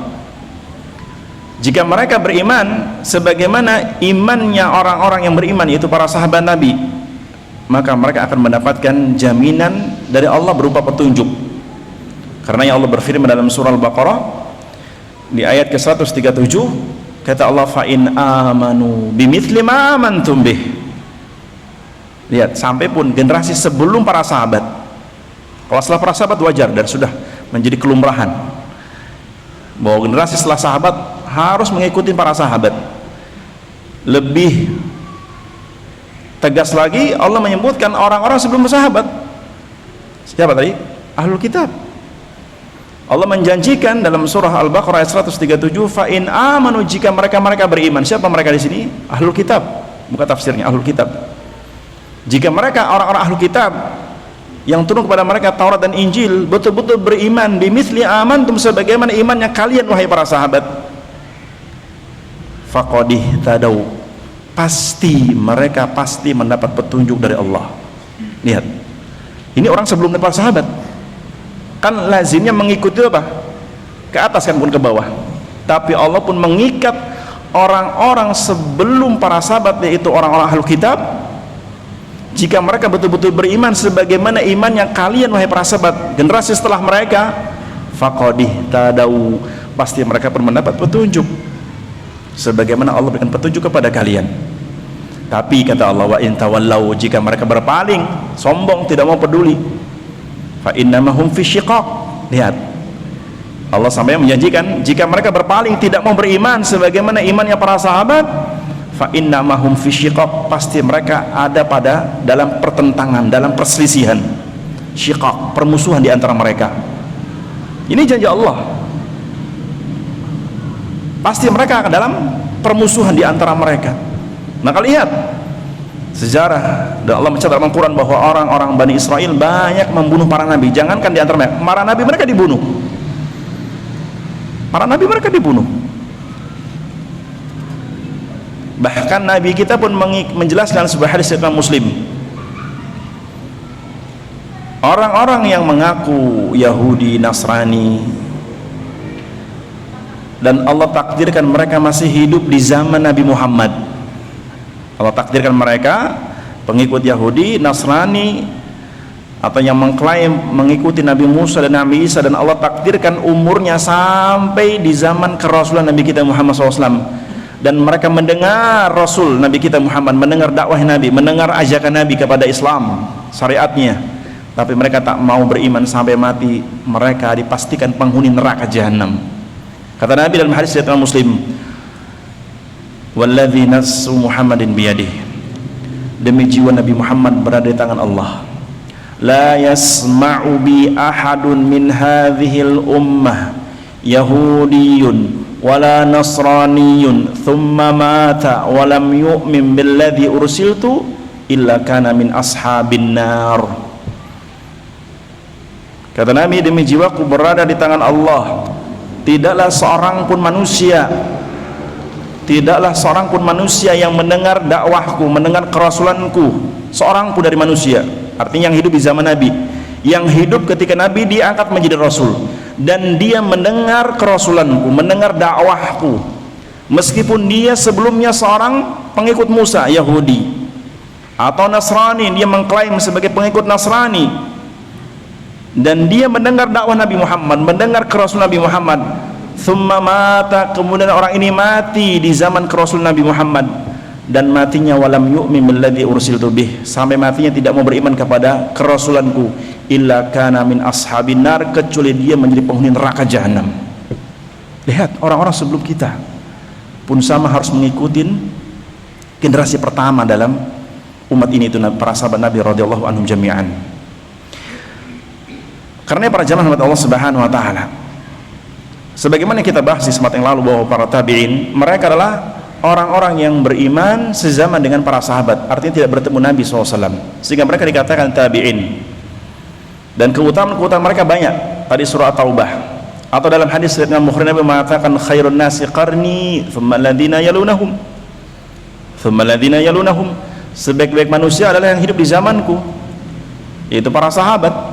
Jika mereka beriman sebagaimana imannya orang-orang yang beriman, yaitu para sahabat Nabi, maka mereka akan mendapatkan jaminan dari Allah berupa petunjuk. Karena yang Allah berfirman dalam surah Al-Baqarah di ayat ke-137, kata Allah, fa in amanu bimithli ma amantum bih. Lihat, sampai pun generasi sebelum para sahabat. Kalau setelah para sahabat wajar dan sudah menjadi kelumrahan bahwa generasi setelah sahabat harus mengikuti para sahabat. Lebih tegas lagi Allah menyebutkan orang-orang sebelum sahabat. Siapa tadi? Ahlul kitab. Allah menjanjikan dalam surah Al-Baqarah ayat 137, fa in amanu, jika mereka beriman. Siapa mereka di sini? Ahlul kitab. Bukan tafsirnya ahlul kitab. Jika mereka orang-orang ahlul kitab yang turun kepada mereka Taurat dan Injil betul-betul beriman, bimithli amantum, sebagaimana imannya kalian wahai para sahabat, faqadih tadau, mereka pasti mendapat petunjuk dari Allah. Lihat, ini orang sebelum para sahabat kan lazimnya mengikuti apa? Ke atas kan, bukan ke bawah. Tapi Allah pun mengikat orang-orang sebelum para sahabat, yaitu orang-orang ahlul kitab, jika mereka betul-betul beriman sebagaimana imannya kalian wahai para sahabat, generasi setelah mereka, faqadih tadau, pasti mereka pun mendapat petunjuk sebagaimana Allah berikan petunjuk kepada kalian. Tapi kata Allah, wa in tawallau, jika mereka berpaling, sombong, tidak mau peduli, fa innamahum fi syiqaq. Lihat, Allah sampai menjanjikan jika mereka berpaling, tidak mau beriman sebagaimana imannya para sahabat, fa innamahum fi syiqaq, pasti mereka ada dalam pertentangan, dalam perselisihan. Syiqaq, permusuhan di antara mereka. Ini janji Allah, pasti mereka akan dalam permusuhan di antara mereka. Maka lihat sejarah, dan Allah mencatat dalam Al-Quran bahwa orang-orang Bani Israel banyak membunuh para nabi. Jangankan di antara mereka, para nabi mereka dibunuh. Para nabi mereka dibunuh. Bahkan nabi kita pun menjelaskan sebuah hadis riwayat Muslim, orang-orang yang mengaku Yahudi, Nasrani, dan Allah takdirkan mereka masih hidup di zaman Nabi Muhammad. Allah takdirkan mereka pengikut Yahudi, Nasrani, atau yang mengklaim mengikuti Nabi Musa dan Nabi Isa, dan Allah takdirkan umurnya sampai di zaman kerasulan Nabi kita Muhammad SAW, dan mereka mendengar Rasul Nabi kita Muhammad, mendengar dakwah Nabi, mendengar ajakan Nabi kepada Islam, syariatnya, tapi mereka tak mau beriman sampai mati. Mereka dipastikan penghuni neraka jahanam. Kata Nabi dalam hadis riwayat Muslim, walladzi nafsu Muhammadin biyadih, demi jiwa Nabi Muhammad berada di tangan Allah, la yasma'u bi ahadun min hadhil ummah yahudiyun wala nasraniyun thumma mata wa lam yu'min billadzi ursiltu illa kana min ashabin nar. Kata Nabi, demi jiwaku berada di tangan Allah, tidaklah seorang pun manusia yang mendengar dakwahku, mendengar kerasulanku, seorang pun dari manusia, artinya yang hidup di zaman Nabi, yang hidup ketika Nabi diangkat menjadi Rasul, dan dia mendengar kerasulanku, mendengar dakwahku, meskipun dia sebelumnya seorang pengikut Musa, Yahudi atau Nasrani, dia mengklaim sebagai pengikut Nasrani, dan dia mendengar dakwah Nabi Muhammad, mendengar Rasul Nabi Muhammad, thumma mata, kemudian orang ini mati di zaman Rasul Nabi Muhammad, dan matinya walam yu'min billadzi ursiltu bih, sampai matinya tidak mau beriman kepada kerasulanku, illa kana min ashabin nar, kecuali dia menjadi penghuni neraka jahanam. Lihat, orang-orang sebelum kita pun sama harus mengikuti generasi pertama dalam umat ini, itu para sahabat Nabi radhiyallahu anhum jami'an. Karena para jamaah umat Allah Subhanahu wa taala, sebagaimana kita bahas di sempat yang lalu bahwa para tabi'in mereka adalah orang-orang yang beriman sezaman dengan para sahabat, artinya tidak bertemu Nabi SAW, sehingga mereka dikatakan tabi'in. Dan keutamaan mereka banyak. Tadi surah At-Taubah, atau dalam hadis Sayyidina Bukhari, Nabi mengatakan khairun nasi qarni thumma alladhina yalunahum, thumma alladhina yalunahum, sebaik-baik manusia adalah yang hidup di zamanku, yaitu para sahabat.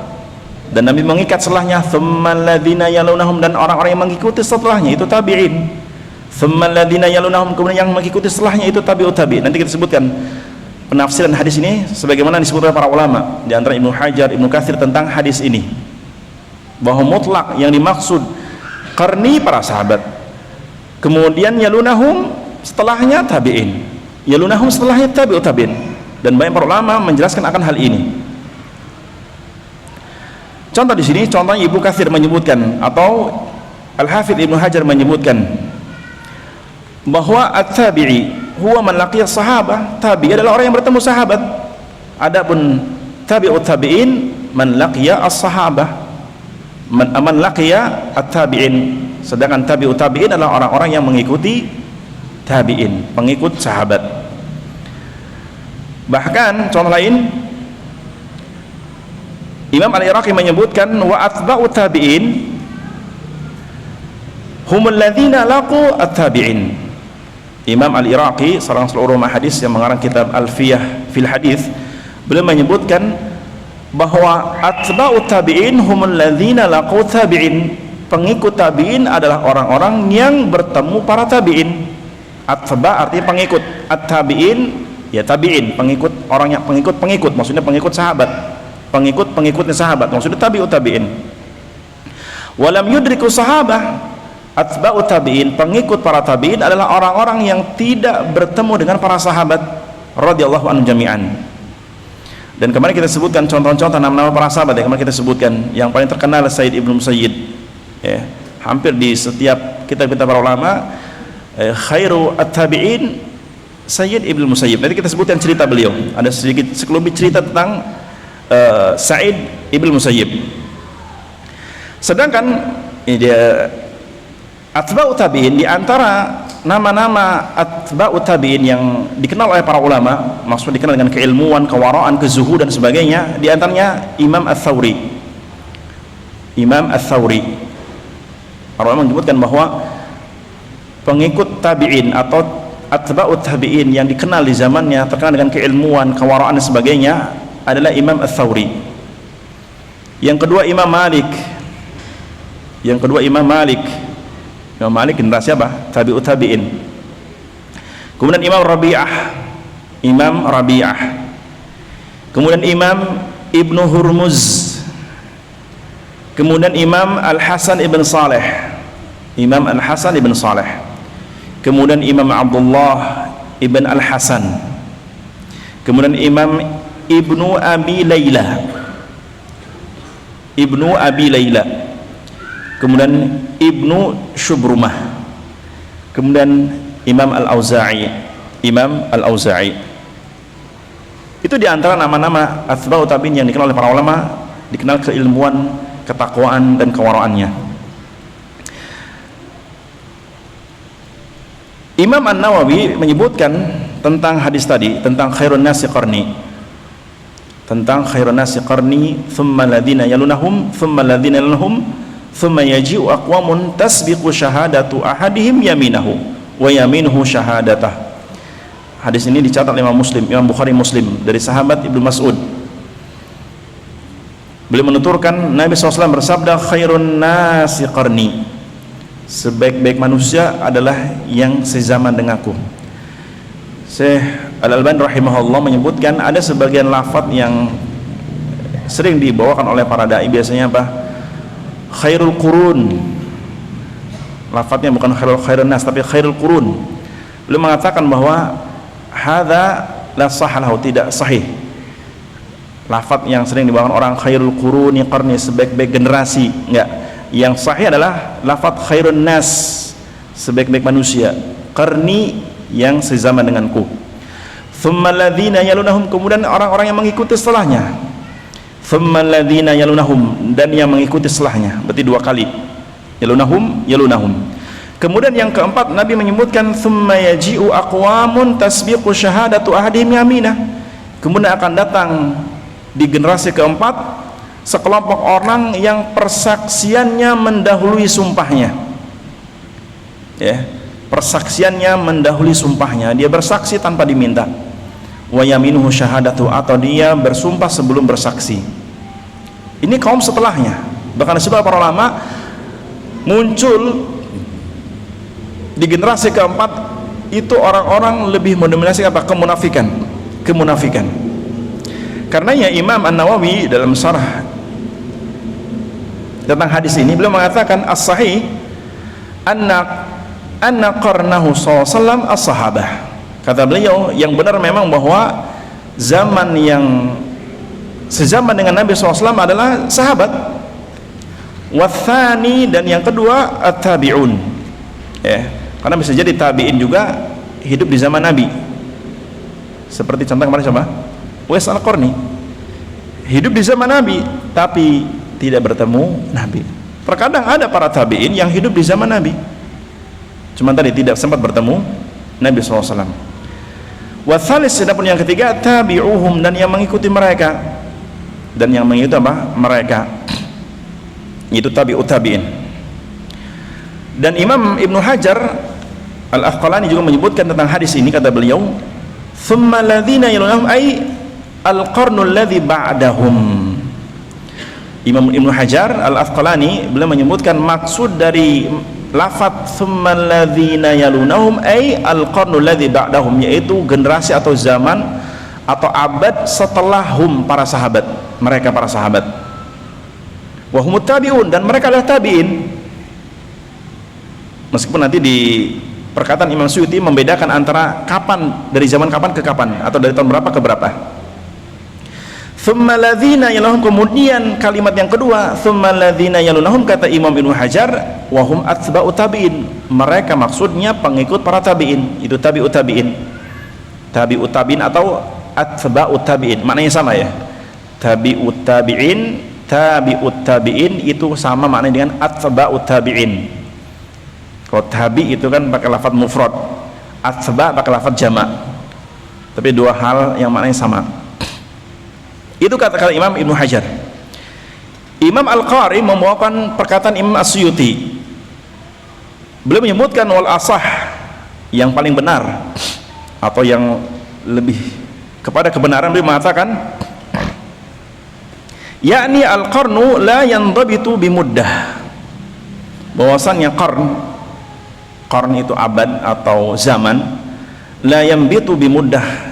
Dan Nabi mengikat setelahnya thumma alladhina yalunahum, dan orang-orang yang mengikuti setelahnya itu tabi'in. Thumma alladhina yalunahum, kemudian yang mengikuti setelahnya itu tabi'ut tabi'in. Nanti kita sebutkan penafsiran hadis ini sebagaimana disebut oleh para ulama, di antara Ibnu Hajar, Ibnu Katsir tentang hadis ini, bahwa mutlak yang dimaksud qarni para sahabat, kemudian yalunahum setelahnya tabi'in, yalunahum setelahnya tabi'ut tabi'in. Dan banyak para ulama menjelaskan akan hal ini. Contoh di sini, contohnya Ibnu Katsir menyebutkan, atau Al-Hafidz Ibnu Hajar menyebutkan bahwa at-tabi'i huwa man laqiya sahabah, tabi'i adalah orang yang bertemu sahabat. Adapun tabi'ut tabi'in man laqiya as-sahabah, man laqiya at-tabi'in. Sedangkan tabi'ut tabi'in adalah orang-orang yang mengikuti tabi'in, pengikut sahabat. Bahkan contoh lain, Imam Al-Iraqi menyebutkan wa atba'ut tabi'in humul ladzina laqu at-tabi'in. Imam Al-Iraqi, seorang ulama hadis yang mengarang kitab Alfiyah fil Hadis, beliau menyebutkan bahwa atba'ut tabi'in humul ladzina laqu tabi'in, pengikut tabi'in adalah orang-orang yang bertemu para tabi'in. Atba' artinya pengikut, at-tabi'in ya tabi'in, pengikut, orang yang pengikut, maksudnya pengikut sahabat, pengikutnya sahabat, maksudnya tabi'ut tabi'in. Walam yudriku sahabah, atba'ut tabi'in, pengikut para tabi'in adalah orang-orang yang tidak bertemu dengan para sahabat radhiyallahu anhum jami'an. Dan kemarin kita sebutkan contoh-contoh nama-nama para sahabat yang kemarin kita sebutkan. Yang paling terkenal Sayyid Ibnu Musayyib, ya, hampir di setiap kitab-kitab para ulama, khairu at-tabi'in Sayyid Ibnu Musayyib. Nanti kita sebutkan cerita beliau, ada sedikit sekelumit cerita tentang Sa'id Ibnu Musayyib. Sedangkan dia atba'ut tabi'in, di antara nama-nama atba'ut tabi'in yang dikenal oleh para ulama, maksudnya dikenal dengan keilmuan, kewaraan, kezuhudan dan sebagainya, di antaranya Imam Ats-Tsauri. Imam Ats-Tsauri, para ulama menyebutkan bahwa pengikut tabi'in atau atba'ut tabi'in yang dikenal di zamannya, terkenal dengan keilmuan, kewaraan dan sebagainya, adalah Imam Ats-Tsauri. Yang kedua Imam Malik. Imam Malik generasi apa? Tabi'ut tabi'in. Kemudian Imam Rabi'ah. Kemudian Imam Ibnu Hurmuz. Kemudian Imam Al-Hasan ibn Saleh. Kemudian Imam Abdullah ibn Al-Hasan. Kemudian Imam Ibnu Abi Layla. Kemudian Ibnu Syubrumah. Kemudian Imam Al-Auza'i. Itu diantara nama-nama atba'ut tabi'in yang dikenal oleh para ulama, dikenal keilmuan, ketakwaan dan kewaraannya. Imam An-Nawawi menyebutkan tentang hadis tadi, tentang khairun nasi qarni, thumma alladhina yalunahum, thumma yaji'u aqwamun tasbiqu syahadatu ahadihim yaminahu wa yaminuhu syahadatah. Hadis ini dicatat oleh Imam Bukhari Muslim dari sahabat Ibnu Mas'ud. Beliau menuturkan Nabi SAW bersabda khairun nasi qarni, sebaik-baik manusia adalah yang sezaman denganku. Syekh Al-Albani rahimahullah menyebutkan ada sebagian lafaz yang sering dibawakan oleh para dai, biasanya apa? Khairul qurun. Lafaznya bukan khairun nas tapi khairul qurun. Beliau mengatakan bahwa hadza la sahhahu, tidak sahih. Lafaz yang sering dibawakan orang khairul quruni qarni, sebaik-baik generasi, enggak. Yang sahih adalah lafaz khairun nas, sebaik-baik manusia, qarni, yang sezaman denganku. Tsumma alladzina yalunahum, kemudian orang-orang yang mengikuti setelahnya. Tsumma alladzina yalunahum, dan yang mengikuti setelahnya, berarti dua kali. Yalunahum. Kemudian yang keempat, Nabi menyebutkan tsumma yaji'u aqwamun tasbiqu syahadatu ahadihim yaminah. Kemudian akan datang di generasi keempat sekelompok orang yang persaksiannya mendahului sumpahnya. Ya, persaksiannya mendahului sumpahnya, dia bersaksi tanpa diminta. Wa yaminuhu syahadatu, atau dia bersumpah sebelum bersaksi. Ini kaum setelahnya. Bahkan sebagian para ulama muncul di generasi keempat itu orang-orang lebih mendominasi apa? Kemunafikan. Karenanya Imam An-Nawawi dalam syarah tentang hadis ini beliau mengatakan as-sahih anna qarnahu sallallahu as-sahabah. Kata beliau, yang benar memang bahwa zaman yang sezaman dengan Nabi SAW adalah sahabat. Wathani, dan yang kedua at-tabi'un. Ya, karena bisa jadi tabi'in juga hidup di zaman Nabi. Seperti contoh kemarin coba, Uwais Al-Qarni hidup di zaman Nabi tapi tidak bertemu Nabi. Terkadang ada para tabi'in yang hidup di zaman Nabi, cuman tadi tidak sempat bertemu Nabi SAW. Wathalis, sedapun yang ketiga tabi'uhum, dan yang mengikuti mereka, dan yang mengikuti apa? Mereka, itu tabi'ut tabi'in. Dan Imam Ibnu Hajar Al-Asqalani juga menyebutkan tentang hadis ini, kata beliau, thumma ladzina yalunahum ay al-qarnul ladzi ba'dahum. Imam Ibnu Hajar Al-Asqalani beliau menyebutkan maksud dari lafaz thumma ladzina yalunahum ay al-qarnul ladzi ba'dahum, yaitu generasi atau zaman atau abad setelahum para sahabat, mereka para sahabat. Wa humut tabi'un, dan mereka adalah tabi'in. Meskipun nanti di perkataan Imam Suyuti membedakan antara kapan, dari zaman kapan ke kapan, atau dari tahun berapa ke berapa. Tsumma ladzina yalunahum, kemudian kalimat yang kedua tsumma ladzina yalunahum, kata Imam Ibnu Hajar, wa hum atba'ut tabi'in, mereka maksudnya pengikut para tabi'in, itu tabi'ut tabi'in. Tabi'ut tabi'in atau atba'ut tabi'in maknanya sama ya. Tabi'ut tabi'in itu sama maknanya dengan atba'ut tabi'in. Kalau tabi itu kan pakai lafaz mufrad, atba pakai lafaz jamak, tapi dua hal yang maknanya sama. Itu kata-kata Imam Ibnu Hajar. Imam Al-Qari membawakan perkataan Imam As-Suyuti. Beliau menyebutkan wal asah, yang paling benar atau yang lebih kepada kebenaran, beliau mengatakan yakni al-qarnu la yandabitu bimuddah, bahwasannya qarn itu abad atau zaman, la yanbitu bimuddah,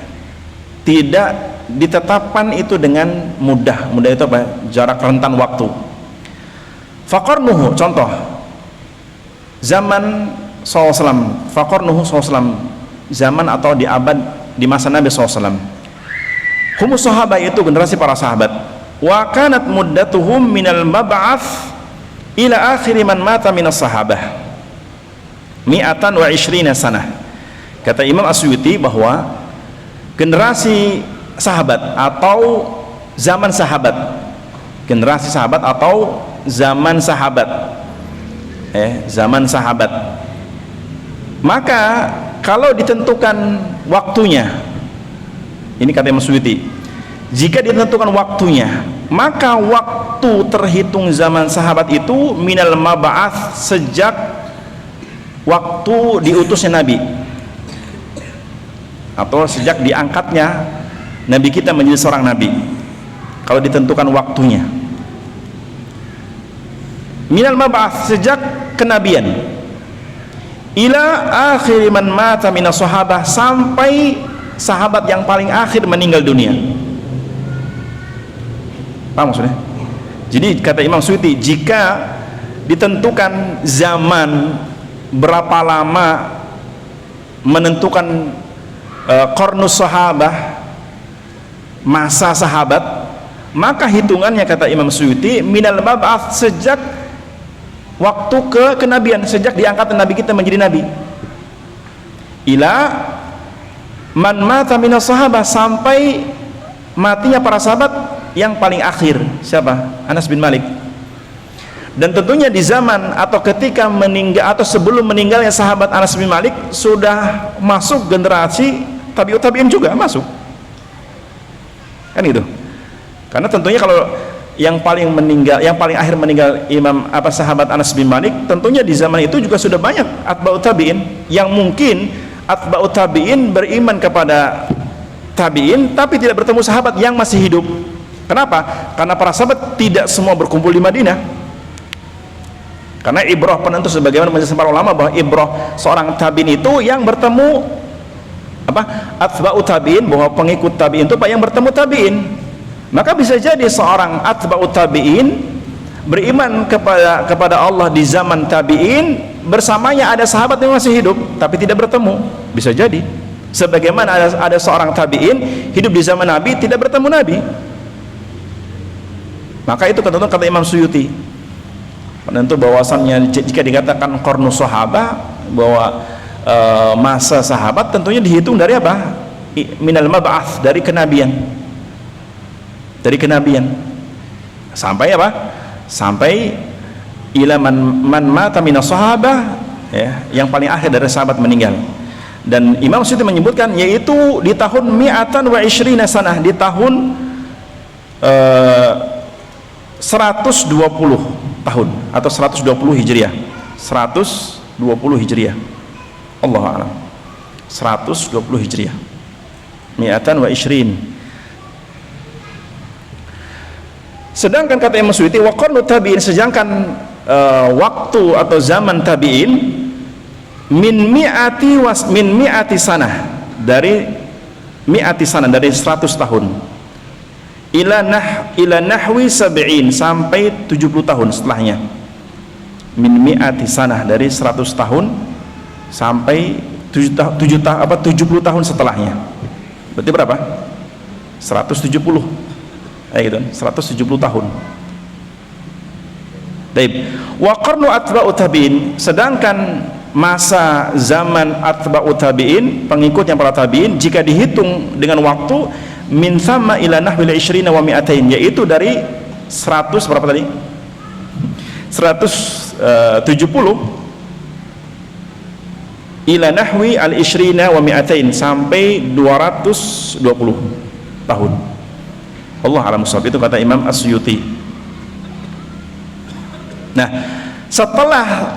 tidak ditetapkan itu dengan mudah itu apa? Jarak rentan waktu. Faqarnuhu, contoh zaman SAW, faqarnuhu SAW, zaman atau di abad di masa Nabi SAW. Humus sahabat, itu generasi para sahabat. Wa kanat muddatuhum minal mab'ats ila akhir man mata minas sahabah mi'atan wa ishrina sanah. Kata Imam As-Suyuti bahwa generasi sahabat atau zaman sahabat, generasi sahabat atau zaman sahabat, zaman sahabat, maka kalau ditentukan waktunya, ini kata Imam As-Suyuti, jika ditentukan waktunya, maka waktu terhitung zaman sahabat itu minal mab'ats, sejak waktu diutusnya Nabi, atau sejak diangkatnya Nabi kita menjadi seorang Nabi, kalau ditentukan waktunya. Minal mab'ats, sejak kenabian, ila akhir man mata minas sahabah, sampai sahabat yang paling akhir meninggal dunia. Paham maksudnya? Jadi kata Imam Suyuti, jika ditentukan zaman berapa lama menentukan qarnus sahabah, masa sahabat, maka hitungannya kata Imam Suyuti minal mab'ats, sejak waktu kenabian, sejak diangkat Nabi kita menjadi nabi, ila man mata minas sahabah, sampai matinya para sahabat yang paling akhir. Siapa? Anas bin Malik. Dan tentunya di zaman atau ketika meninggal atau sebelum meninggalnya sahabat Anas bin Malik, sudah masuk generasi tabi'ut tabi'in juga masuk, kan gitu. Karena tentunya kalau yang paling akhir meninggal sahabat Anas bin Malik, tentunya di zaman itu juga sudah banyak atba'ut tabi'in yang mungkin atba'ut tabi'in beriman kepada tabi'in tapi tidak bertemu sahabat yang masih hidup. Kenapa? Karena para sahabat tidak semua berkumpul di Madinah. Karena ibrah penentu, sebagaimana menjelaskan para ulama, bahwa ibrah seorang tabi'in itu yang bertemu atba'ut tabi'in, bahwa pengikut tabi'in itu yang bertemu tabi'in. Maka bisa jadi seorang atba'ut tabi'in beriman kepada Allah di zaman tabi'in, bersamanya ada sahabat yang masih hidup tapi tidak bertemu. Bisa jadi sebagaimana ada seorang tabi'in hidup di zaman Nabi tidak bertemu Nabi. Maka itu kata Imam Suyuti, penentu bahwasannya jika dikatakan qarnus sahabah, bahwa masa sahabat tentunya dihitung dari apa? Minal mab'ats, dari kenabian. Dari kenabian sampai apa? Sampai ila man mata minas sahabah, ya, yang paling akhir dari sahabat meninggal. Dan Imam Suyuti menyebutkan yaitu di tahun mi'atan wa ishrina sanah, di tahun 120 tahun atau 120 Hijriah. 120 Hijriah. Allahu a'lam. 120 Hijriah. Mi'atan wa ishrin. Sedangkan kata Imam Suyuti, wa qarnu tabi'in, sedangkan waktu atau zaman tabi'in min mi'ati sanah, dari mi'ati sanah, dari 100 tahun, ila nahwi sab'in, sampai 70 tahun setelahnya. Min mi'ati sanah, dari 100 tahun sampai 70 tahun setelahnya. Berarti berapa? 170, gitu, 170 tahun. Baik. Wa qarnu atba'ut tabi'in, sedangkan masa zaman atba'ut tabi'in, pengikutnya para tabi'in, jika dihitung dengan waktu, min thamma ila nahwil 20 wa mi'atain, yaitu dari 100 berapa tadi? 170 ila nahwi al-20 wa mi'atain, sampai 220 tahun. Allah a'lam bishawab. Itu kata Imam As-Suyuti. Nah, setelah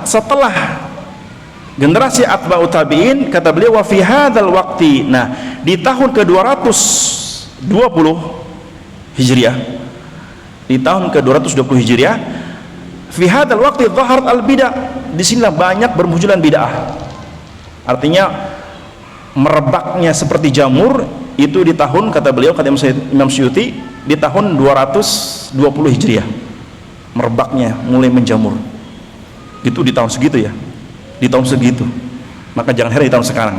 generasi atba'ut tabi'in, kata beliau, wa fi hadzal waqti, nah di tahun ke-220 Hijriah, di tahun ke-220 Hijriah, fi hadzal waqti dhaharat al-bid'ah, disinilah banyak bermunculan bid'ah. Artinya merebaknya seperti jamur, itu di tahun, kata beliau, kata Imam Suyuti, di tahun 220 Hijriah merebaknya, mulai menjamur. Itu di tahun segitu ya, di tahun segitu. Maka jangan heran di tahun sekarang.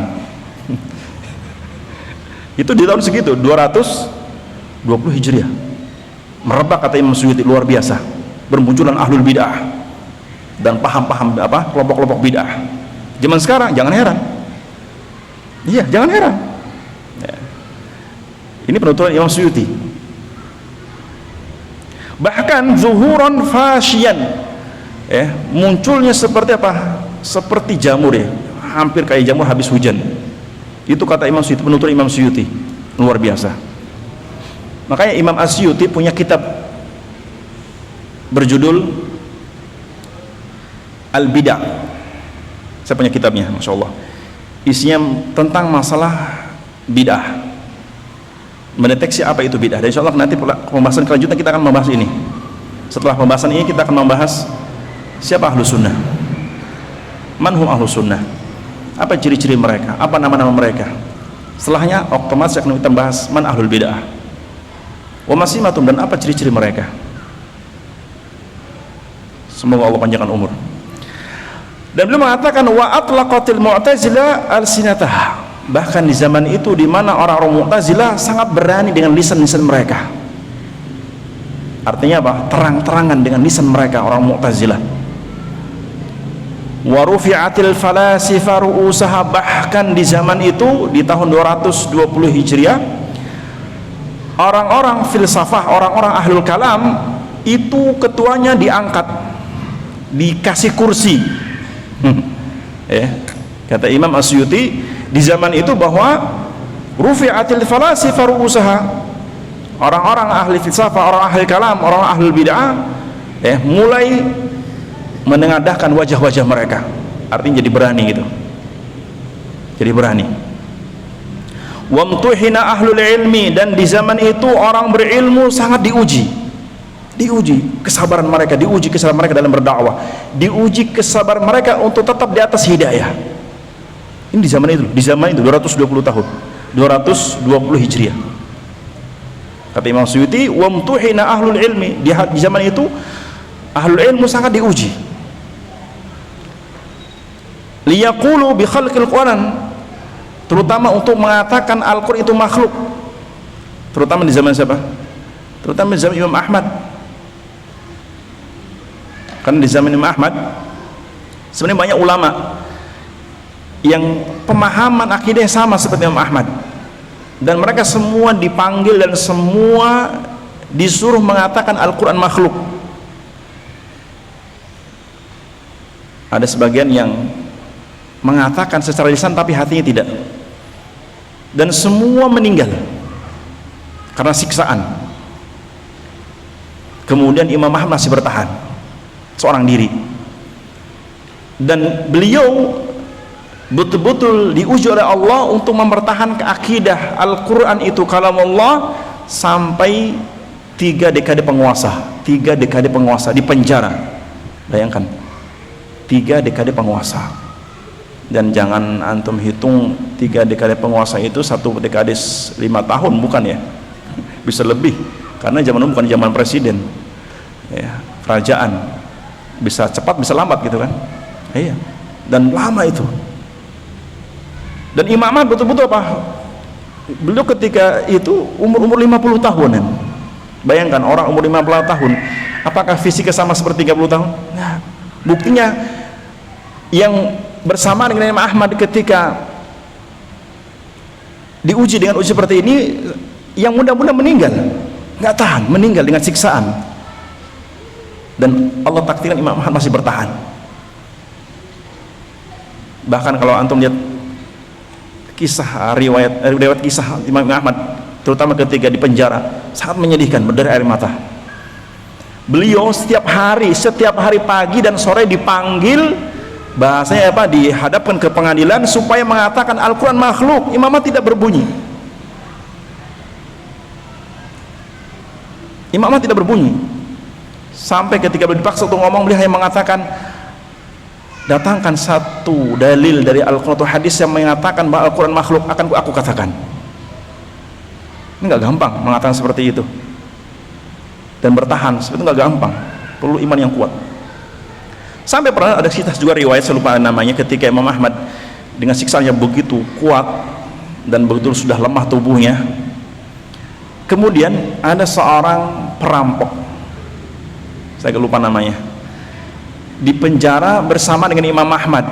Itu di tahun segitu 220 Hijriah merebak, kata Imam Suyuti, luar biasa. Bermunculan ahlul bid'ah dan paham-paham kelompok-kelompok bid'ah. Zaman sekarang jangan heran. Iya, jangan heran. Ya. Ini penuturan Imam Suyuti. Bahkan zuhuran fashian, ya, munculnya seperti apa? Seperti jamur, ya, hampir kayak jamur habis hujan. Itu kata Imam Suyuti, penutur Imam Suyuti, luar biasa. Makanya Imam As-Suyuti punya kitab berjudul Al-Bid'ah. Saya punya kitabnya, Masya Allah. Isinya tentang masalah bid'ah, mendeteksi apa itu bid'ah. Dan insya Allah nanti pembahasan kelanjutan kita akan membahas ini. Setelah pembahasan ini kita akan membahas siapa ahlu sunnah, manhum ahlu sunnah. Apa ciri-ciri mereka? Apa nama-nama mereka? Setelahnya otomatis akan kita bahas man ahlul bid'ah. Wa masimatum, dan apa ciri-ciri mereka? Semoga Allah panjangkan umur. Dan beliau mengatakan wa atlaqatil mu'tazilah alsinatah. Bahkan di zaman itu di mana orang-orang Mu'tazilah sangat berani dengan lisan-lisan mereka. Artinya apa? Terang-terangan dengan lisan mereka orang Mu'tazilah. Wa rufi'atil falasifa ru'usaha, bahkan di zaman itu di tahun 220 Hijriah orang-orang filsafah, orang-orang ahlul kalam itu ketuanya diangkat, dikasih kursi. Kata Imam Asyuti di zaman itu bahwa rufi'atil falasifa ru'usaha, orang-orang ahli filsafah, orang ahli kalam, orang ahli bid'ah mulai menengadahkan wajah-wajah mereka. Artinya jadi berani gitu, jadi berani. Wamtuhina ahlul ilmi, dan di zaman itu orang berilmu sangat diuji kesabaran mereka, diuji kesabaran mereka dalam berdakwah, diuji kesabaran mereka untuk tetap di atas hidayah. Ini di zaman itu 220 tahun 220 Hijriah. Kata Imam Suyuti wamtuhina ahlul ilmi, di zaman itu ahlul ilmu sangat diuji. Liyaqulu bi khalqil Quran, terutama untuk mengatakan Al-Quran itu makhluk. Terutama di zaman siapa? Terutama di zaman Imam Ahmad. Karena di zaman Imam Ahmad sebenarnya banyak ulama yang pemahaman akidah sama seperti Imam Ahmad, dan mereka semua dipanggil dan semua disuruh mengatakan Al-Quran makhluk. Ada sebagian yang mengatakan secara lisan tapi hatinya tidak, dan semua meninggal karena siksaan. Kemudian Imam Ahmad masih bertahan seorang diri, dan beliau betul-betul diuji oleh Allah untuk mempertahankan akidah Al-Quran itu kalam Allah sampai 3 dekade penguasa di penjara. Bayangkan 3 dekade penguasa. Dan jangan antum hitung 3 dekade penguasa itu 1 dekade 5 tahun, bukan ya, bisa lebih, karena zaman itu bukan zaman presiden ya, kerajaan, bisa cepat bisa lambat gitu kan. Iya, dan lama itu. Dan Imam Ahmad betul-betul apa? Beliau ketika itu umur 50 tahunan. Bayangkan orang umur 50 tahun, apakah fisiknya sama seperti 30 tahun? Nah, buktinya yang bersama dengan Imam Ahmad ketika diuji dengan uji seperti ini, yang muda-muda meninggal, nggak tahan, meninggal dengan siksaan. Dan Allah takdirkan Imam Ahmad masih bertahan. Bahkan kalau antum lihat kisah riwayat kisah Imam Ahmad, terutama ketika di penjara, sangat menyedihkan, berderai air mata. Beliau setiap hari pagi dan sore dipanggil, bahasanya apa, dihadapkan ke pengadilan supaya mengatakan Al-Quran makhluk. Imam Ahmad tidak berbunyi. Imam Ahmad tidak berbunyi sampai ketika beliau dipaksa untuk ngomong, beliau hanya mengatakan, datangkan satu dalil dari Al-Quran atau hadis yang mengatakan bahwa Al-Quran makhluk, akan aku katakan. Ini nggak gampang mengatakan seperti itu, dan bertahan seperti itu nggak gampang, perlu iman yang kuat. Sampai pernah ada kisah juga riwayat, saya lupa namanya, ketika Imam Ahmad dengan siksaannya begitu kuat dan begitu sudah lemah tubuhnya, kemudian ada seorang perampok, saya lupa namanya, di penjara bersama dengan Imam Ahmad,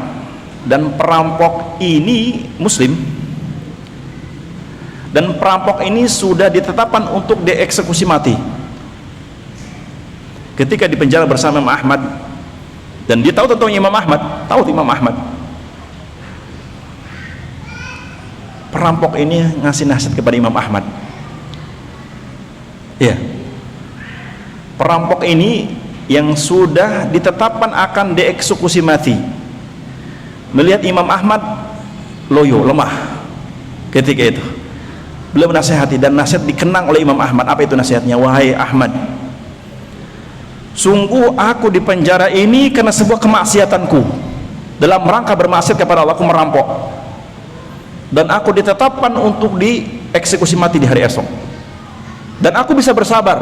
dan perampok ini muslim, dan perampok ini sudah ditetapkan untuk dieksekusi mati. Ketika di penjara bersama Imam Ahmad, dan dia tahu tentang Imam Ahmad, perampok ini ngasih nasihat kepada Imam Ahmad. Ya, perampok ini yang sudah ditetapkan akan dieksekusi mati, melihat Imam Ahmad loyo, lemah ketika itu, beliau menasihati, dan nasihat dikenang oleh Imam Ahmad. Apa itu nasihatnya? Wahai Ahmad, sungguh aku di penjara ini karena sebuah kemaksiatanku. dalam rangka bermaksiat kepada Allah, aku merampok, dan aku ditetapkan untuk dieksekusi mati di hari esok, dan aku bisa bersabar,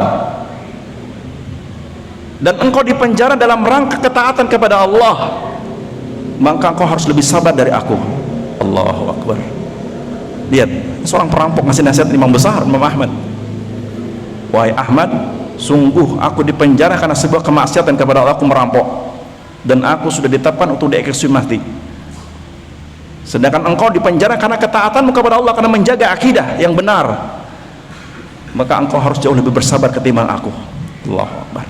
dan engkau dipenjara dalam rangka ketaatan kepada Allah, maka engkau harus lebih sabar dari aku. Allahu Akbar. Lihat, seorang perampok ngasih nasihat imam besar, Imam Ahmad. Wahai Ahmad, sungguh aku dipenjara karena sebuah kemaksiatan kepada Allah, aku merampok, dan aku sudah ditetapkan untuk dieksekusi mati. Sedangkan engkau dipenjara karena ketaatanmu kepada Allah, karena menjaga akidah yang benar, maka engkau harus jauh lebih bersabar ketimbang aku. Allahu Akbar.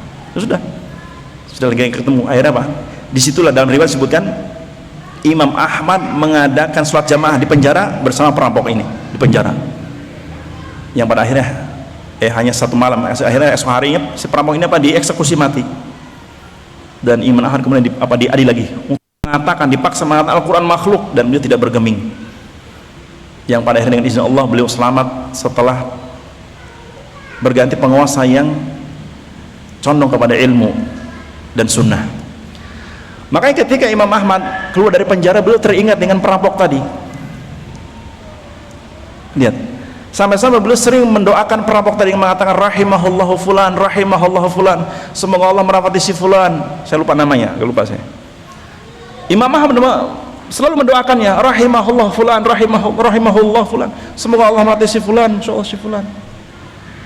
Sudah lagi ketemu. Akhirnya apa? Disitulah dalam riwayat disebutkan Imam Ahmad mengadakan sholat jamaah di penjara bersama perampok ini di penjara, yang pada akhirnya hanya satu malam, akhirnya esok harinya si perampok ini dieksekusi mati. Dan Imam Ahmad kemudian diadili lagi, mengatakan, dipaksa mengatakan Al-Quran makhluk, dan beliau tidak bergeming, yang pada akhirnya dengan izin Allah beliau selamat setelah berganti penguasa yang condong kepada ilmu dan sunnah. Makanya ketika Imam Ahmad keluar dari penjara, beliau teringat dengan perampok tadi. Lihat, sampai-sampai beliau sering mendoakan perampok tadi, yang mengatakan rahimahullahu fulan, rahimahullahu fulan, semoga Allah merahmati si fulan. Saya lupa namanya, lupa saya. Imam Ahmad selalu mendoakannya, rahimahullahu fulan, rahimahullahu fulan, semoga Allah merahmati si fulan, insyaallah si fulan.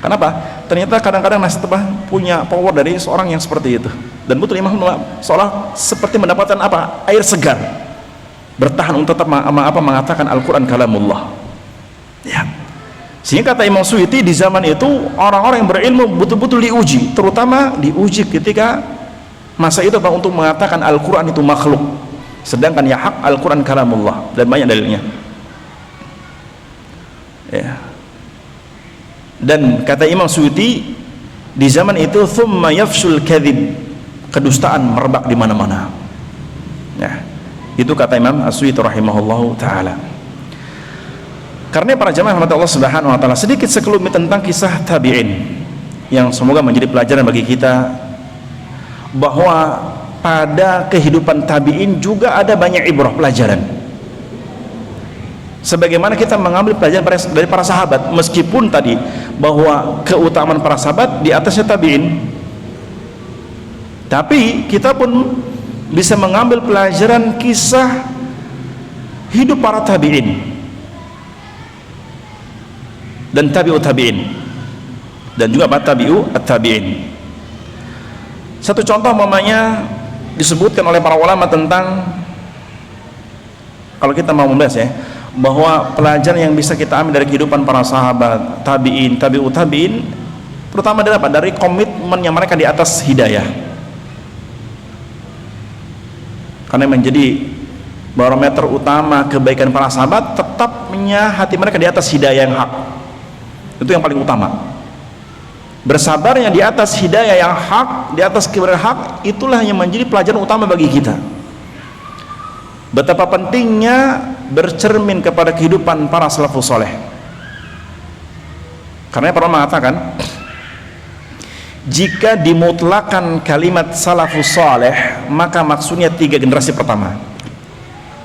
Kenapa? Ternyata kadang-kadang nasib punya power dari seorang yang seperti itu. Dan betul Imam seolah seperti mendapatkan air segar, bertahan untuk tetap mengatakan Al-Quran kalamullah. Ya. Sehingga kata Imam Suyuti, di zaman itu orang-orang yang berilmu betul-betul diuji, terutama diuji ketika masa itu untuk mengatakan Al-Quran itu makhluk, sedangkan ya hak Al-Quran kalamullah, dan banyak dalilnya. Ya. Dan kata Imam Suyuti, di zaman itu thumma yafshul kadhib, kedustaan merebak di mana-mana. Ya, itu kata Imam As-Suyuti rahimahullahu taala. Karena para jamaah rahmat Allah Subhanahu wa taala, sedikit sekelumit tentang kisah tabi'in yang semoga menjadi pelajaran bagi kita, bahwa pada kehidupan tabi'in juga ada banyak ibrah, pelajaran. Sebagaimana kita mengambil pelajaran dari para sahabat, meskipun tadi bahwa keutamaan para sahabat di atasnya tabi'in, tapi kita pun bisa mengambil pelajaran kisah hidup para tabi'in dan tabi'ut tabi'in, dan juga para tabi'ut tabi'in. Satu contoh umpamanya disebutkan oleh para ulama tentang, kalau kita mau membahas ya, bahwa pelajaran yang bisa kita ambil dari kehidupan para sahabat, tabi'in, tabi'ut tabi'in, terutama dari apa? Dari komitmen yang mereka di atas hidayah. Karena menjadi barometer utama kebaikan para sahabat, tetapnya hati mereka di atas hidayah yang hak. Itu yang paling utama. Bersabarnya di atas hidayah yang hak, di atas kebenaran hak, itulah yang menjadi pelajaran utama bagi kita. Betapa pentingnya bercermin kepada kehidupan para salafus saleh. Karena pernah mengatakan, jika dimutlakan kalimat salafus saleh, maka maksudnya 3 generasi pertama.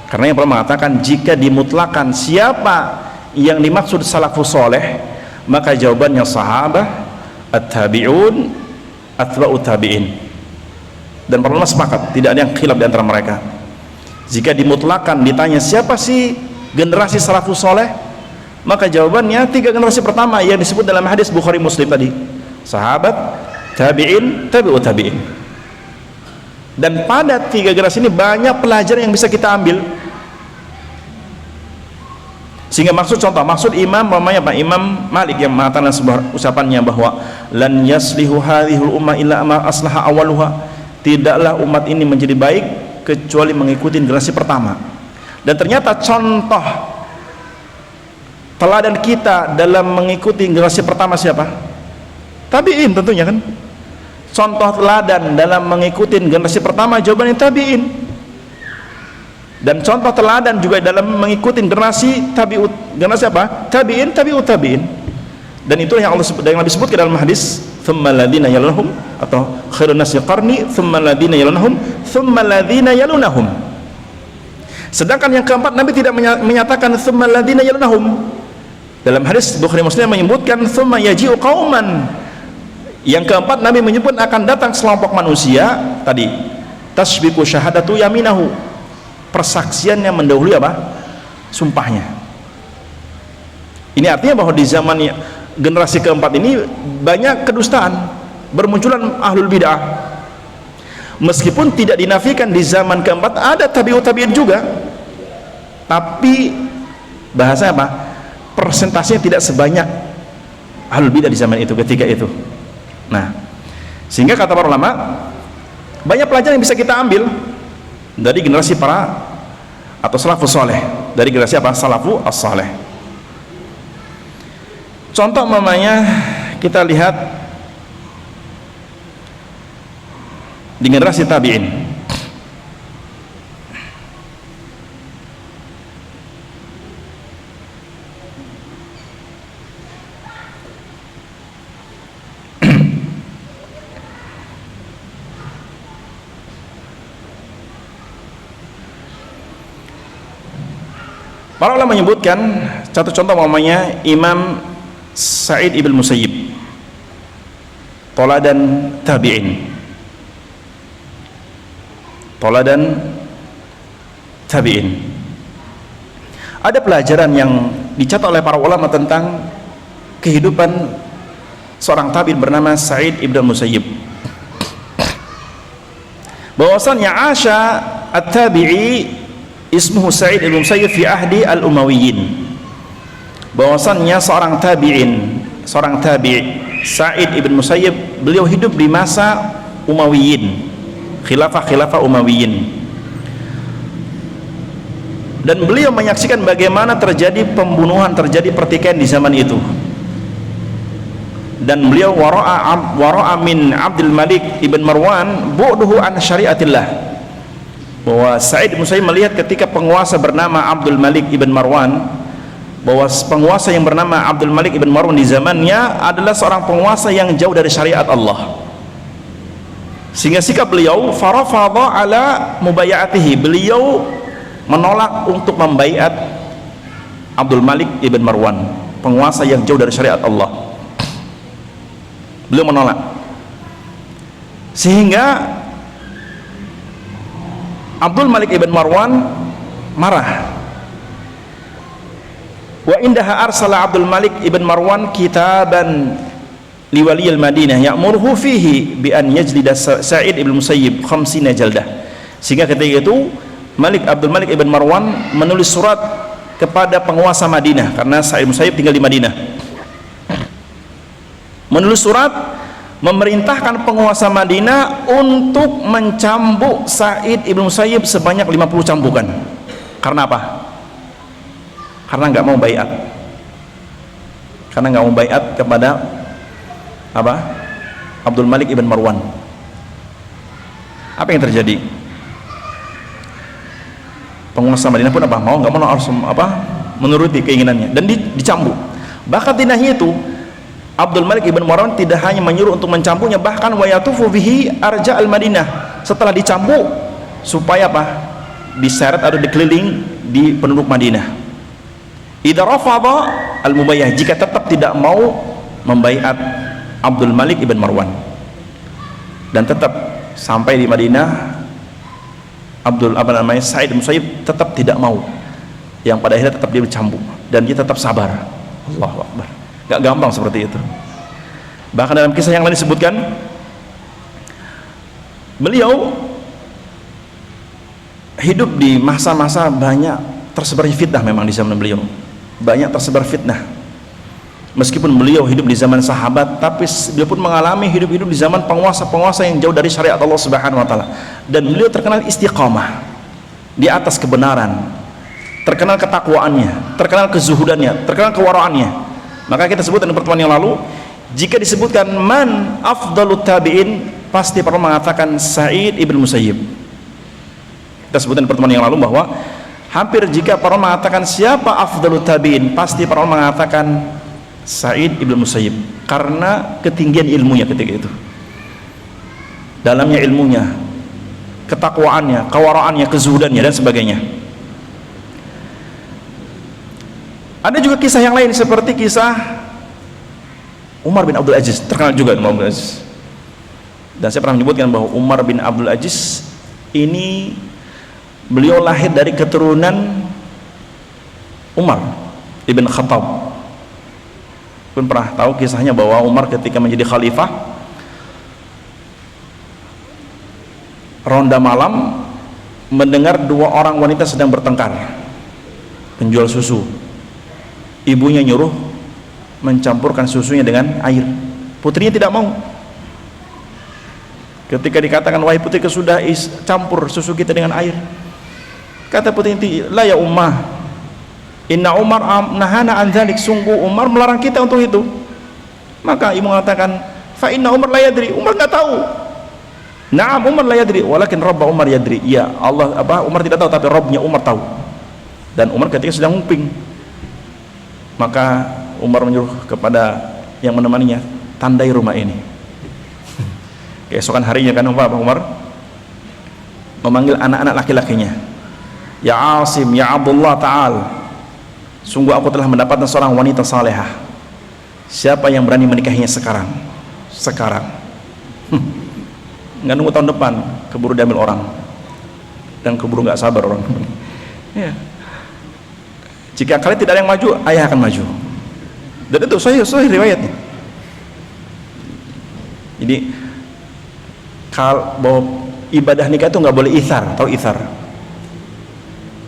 Karena yang pernah mengatakan, jika dimutlakan siapa yang dimaksud salafus saleh, maka jawabannya sahabat, at-tabi'un, atba'ut tabi'in. Dan para ulama sepakat, tidak ada yang khilaf di antara mereka. Jika dimutlakan ditanya siapa sih generasi salafus saleh, maka jawabannya 3 generasi pertama yang disebut dalam hadis Bukhari Muslim tadi, sahabat, tabi'in, tabi'ut tabi'in. Dan pada 3 generasi ini banyak pelajaran yang bisa kita ambil. Sehingga maksud Imam Imam Malik yang mengatakan sebuah ucapannya bahwa lan yaslihu hadhil ummah illa ma aslaha awaluha, tidaklah umat ini menjadi baik kecuali mengikuti generasi pertama. Dan ternyata contoh teladan kita dalam mengikuti generasi pertama siapa? Tabi'in tentunya kan. Contoh teladan dalam mengikuti generasi pertama, jawabannya tabi'in. Dan contoh teladan juga dalam mengikuti generasi tabi'ut, generasi apa? Tabi'in, tabi'ut tabi'in. Dan itulah yang Allah yang Nabi sebutkan dalam hadis, thumma ladina yalunahum, atau khairun nasi qarni thumma ladina yalunahum thumma ladina yalunahum. Sedangkan yang keempat, Nabi tidak menyatakan tsummal ladzina yalunahum. Dalam hadis Bukhari Muslim menyebutkan tsumma yaji'u qauman. Yang keempat, Nabi menyebut akan datang sekelompok manusia tadi, tasbiqu syahadatu yaminahu, persaksian yang mendahului apa? Sumpahnya. Ini artinya bahwa di zaman generasi keempat ini banyak kedustaan, bermunculan ahlul bid'ah. Meskipun tidak dinafikan di zaman keempat ada tabi'ut tabi'in juga, tapi bahasa apa? Persentasenya tidak sebanyak ahlul bid'ah di zaman itu, ketika itu. Nah, sehingga kata para ulama, banyak pelajaran yang bisa kita ambil dari generasi para atau salafus saleh, dari generasi apa? Salafu as-saleh. Contoh mamanya kita lihat di generasi tabi'in. Para ulama menyebutkan satu contoh mamanya Imam Sa'id ibn Musayyib, toladan tabi'in, toladan tabi'in. Ada pelajaran yang dicatat oleh para ulama tentang kehidupan seorang tabi'in bernama Sa'id ibn Musayyib, bahwasannya Asya at-tabi'i ismuhu Sa'id ibn Musayyib fi ahdi al-Umayyin, bahwasannya seorang tabi'in, seorang tabi' Sa'id ibn Musayyib, beliau hidup di masa Umayyin, khilafah Umayyin, dan beliau menyaksikan bagaimana terjadi pembunuhan, terjadi pertikaian di zaman itu. Dan beliau wara'a min Abdul Malik ibn Marwan bu'duhu an syariatillah, bahwa Sa'id ibn Musayyib melihat ketika penguasa bernama Abdul Malik ibn Marwan, bahwa penguasa yang bernama Abdul Malik ibn Marwan di zamannya adalah seorang penguasa yang jauh dari syariat Allah, sehingga sikap beliau farafadha ala mubayatihi, beliau menolak untuk membaiat Abdul Malik ibn Marwan, penguasa yang jauh dari syariat Allah. Beliau menolak, sehingga Abdul Malik ibn Marwan marah. Wa indaha arsala Abdul Malik ibn Marwan kitaban liwaliyil Madinah ya'muruhu fihi bi an yajlida Sa'id ibn Musayyib 50 jaldah. Sehingga ketika itu Abdul Malik ibn Marwan menulis surat kepada penguasa Madinah, karena Sa'id ibn Musayyib tinggal di Madinah. Menulis surat memerintahkan penguasa Madinah untuk mencambuk Sa'id ibn Musayyib sebanyak 50 cambukan. Karena apa? Karena nggak mau baiat, karena nggak mau baiat kepada apa? Abdul Malik ibn Marwan. Apa yang terjadi? Penguasa Madinah pun apa? Nggak mau harus menuruti keinginannya, dan dicambuk. Bahkan tidak hanya itu, Abdul Malik ibn Marwan tidak hanya menyuruh untuk mencambuknya, bahkan wayatufu bihi arja al-Madinah, setelah dicambuk supaya apa? Diseret atau dikeliling di penduduk Madinah. Idza rafadha al-mubayyah, jika tetap tidak mau membaiat Abdul Malik ibn Marwan, dan tetap sampai di Madinah, Sa'id ibn Musayyib tetap tidak mau, yang pada akhirnya tetap dia dicambuk, dan dia tetap sabar. Allahu Akbar. Gak gampang seperti itu. Bahkan dalam kisah yang lain disebutkan, beliau hidup di masa-masa banyak tersebar fitnah. Memang di zaman beliau banyak tersebar fitnah. Meskipun beliau hidup di zaman sahabat, tapi beliau pun mengalami hidup-hidup di zaman penguasa-penguasa yang jauh dari syariat Allah Subhanahu wa taala. Dan beliau terkenal istiqamah di atas kebenaran, terkenal ketakwaannya, terkenal kezuhudannya, terkenal kewaraannya. Maka kita sebutkan di pertemuan yang lalu, jika disebutkan man afdalut tabi'in, pasti perlu mengatakan Sa'id ibn Musayyib. Kita sebutkan di pertemuan yang lalu bahwa hampir jika para mengatakan siapa afdalut tabi'in, pasti para mengatakan Sa'id ibn Musayyib, karena ketinggian ilmunya ketika itu, dalamnya ilmunya, ketakwaannya, kewaraannya, kezuhudannya, dan sebagainya. Ada juga kisah yang lain seperti kisah Umar bin Abdul Aziz, terkenal juga Umar bin Abdul Aziz. Dan saya pernah menyebutkan bahwa Umar bin Abdul Aziz ini beliau lahir dari keturunan Umar ibn Khattab. Pun pernah tahu kisahnya bahwa Umar ketika menjadi khalifah, ronda malam mendengar dua orang wanita sedang bertengkar, penjual susu. Ibunya nyuruh mencampurkan susunya dengan air, putrinya tidak mau. Ketika dikatakan, wahai putri, sudah campur susu kita dengan air, kata putri itu, la ya ummah, inna Umar nahana an dzalik, sungguh Umar melarang kita untuk itu. Maka ibu mengatakan, fa inna Umar la yadri, Umar nggak tahu. Na'am Umar la yadri, walakin Rabba Umar yadri. Ya Allah, Umar tidak tahu, tapi Rabbnya Umar tahu. Dan Umar ketika sedang nguping, maka Umar menyuruh kepada yang menemaninya, tandai rumah ini. Keesokan harinya kan Umar memanggil anak-anak laki-lakinya, ya Asim, ya Abdullah ta'al, sungguh aku telah mendapatkan seorang wanita salehah. Siapa yang berani menikahinya sekarang? Sekarang. Nggak nunggu tahun depan, keburu diambil orang, dan keburu nggak sabar orang. Ya. Jika kalian tidak ada yang maju, ayah akan maju. Dan itu sahih riwayatnya. Jadi kalau bahwa ibadah nikah itu nggak boleh ithar. Tahu ithar?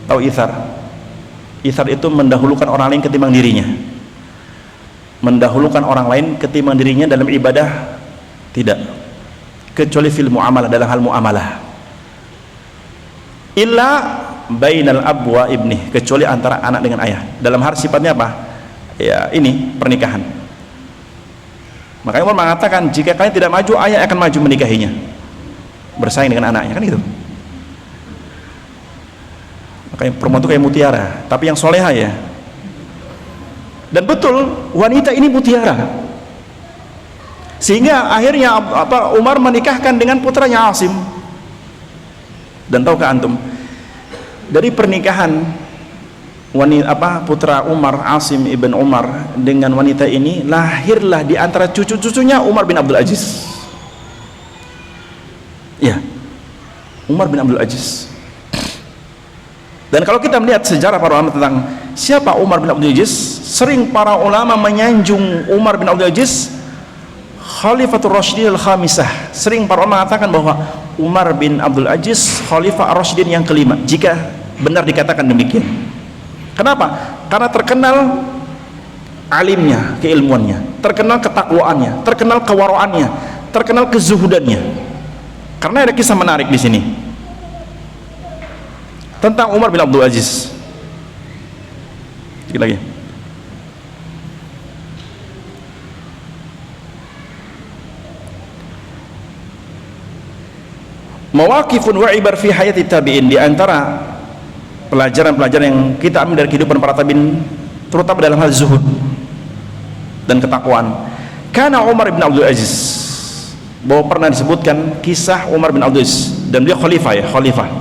Tahu ithar? Ithar itu mendahulukan orang lain ketimbang dirinya. Mendahulukan orang lain ketimbang dirinya dalam ibadah tidak. Kecuali fil muamalah, dalam hal muamalah. Illa bainal ab wa ibni, kecuali antara anak dengan ayah. Dalam hal sifatnya apa? Ya ini pernikahan. Makanya Umar mengatakan, jika kalian tidak maju, ayah akan maju menikahinya, bersaing dengan anaknya, kan gitu. Makanya perempuan itu kayak mutiara, tapi yang soleha ya. Dan betul, wanita ini mutiara. Sehingga akhirnya Umar menikahkan dengan putranya Asim. Dan tahukah antum, dari pernikahan putra Umar, Asim ibn Umar, dengan wanita ini lahirlah di antara cucu-cucunya Umar bin Abdul Aziz. Ya, Umar bin Abdul Aziz. Dan kalau kita melihat sejarah para ulama tentang siapa Umar bin Abdul Aziz, sering para ulama menyanjung Umar bin Abdul Aziz Khalifatul Rasyidin al-Khamisah. Sering para ulama mengatakan bahwa Umar bin Abdul Aziz Khalifah ar-Rasyidin yang kelima, jika benar dikatakan demikian. Kenapa? Karena terkenal alimnya, keilmuannya, terkenal ketakwaannya, terkenal kewaraannya, terkenal kezuhudannya. Karena ada kisah menarik di sini tentang Umar bin Abdul Aziz. Lagi. Mawaqifun wa ibar fi hayati tabi'in, di antara pelajaran-pelajaran yang kita ambil dari kehidupan para tabi'in, terutama dalam hal zuhud dan ketakwaan. Karena Umar bin Abdul Aziz, bahwa pernah disebutkan kisah Umar bin Abdul Aziz, dan dia khalifah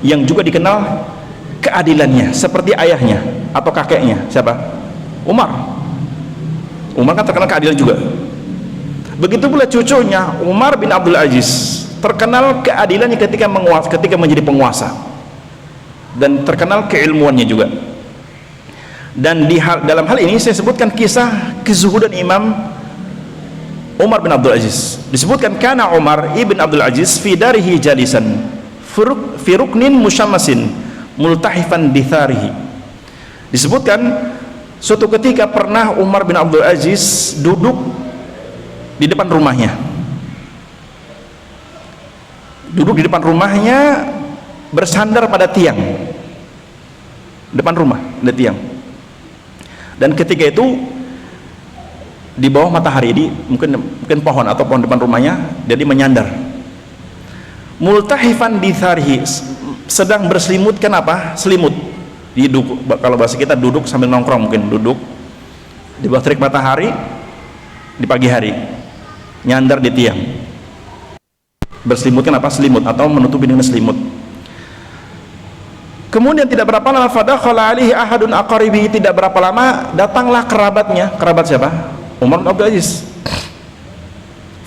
yang juga dikenal keadilannya seperti ayahnya atau kakeknya. Siapa? Umar kan terkenal keadilan juga. Begitu pula cucunya Umar bin Abdul Aziz, terkenal keadilannya ketika menjadi penguasa, dan terkenal keilmuannya juga. Dan dalam hal ini saya sebutkan kisah kezuhudan Imam Umar bin Abdul Aziz. Disebutkan, kana Umar ibn Abdul Aziz fi darihi jalisan fi ruknin musyammasin multahifan bitharihi. Disebutkan suatu ketika pernah Umar bin Abdul Aziz duduk di depan rumahnya. Duduk di depan rumahnya bersandar pada tiang. Depan rumah ada tiang. Dan ketika itu di bawah matahari, di mungkin pohon atau pohon depan rumahnya, jadi menyandar. Multahifan bitharihi, sedang berselimutkan apa? Selimut. Kalau bahasa kita duduk sambil nongkrong, mungkin duduk di bawah terik matahari di pagi hari, nyandar di tiang. Berselimutkan apa? Selimut, atau menutupi dengan selimut. Kemudian tidak berapa lama fadakhala alaihi ahadun aqaribi, tidak berapa lama datanglah kerabatnya. Kerabat siapa? Umar bin Abdul Aziz.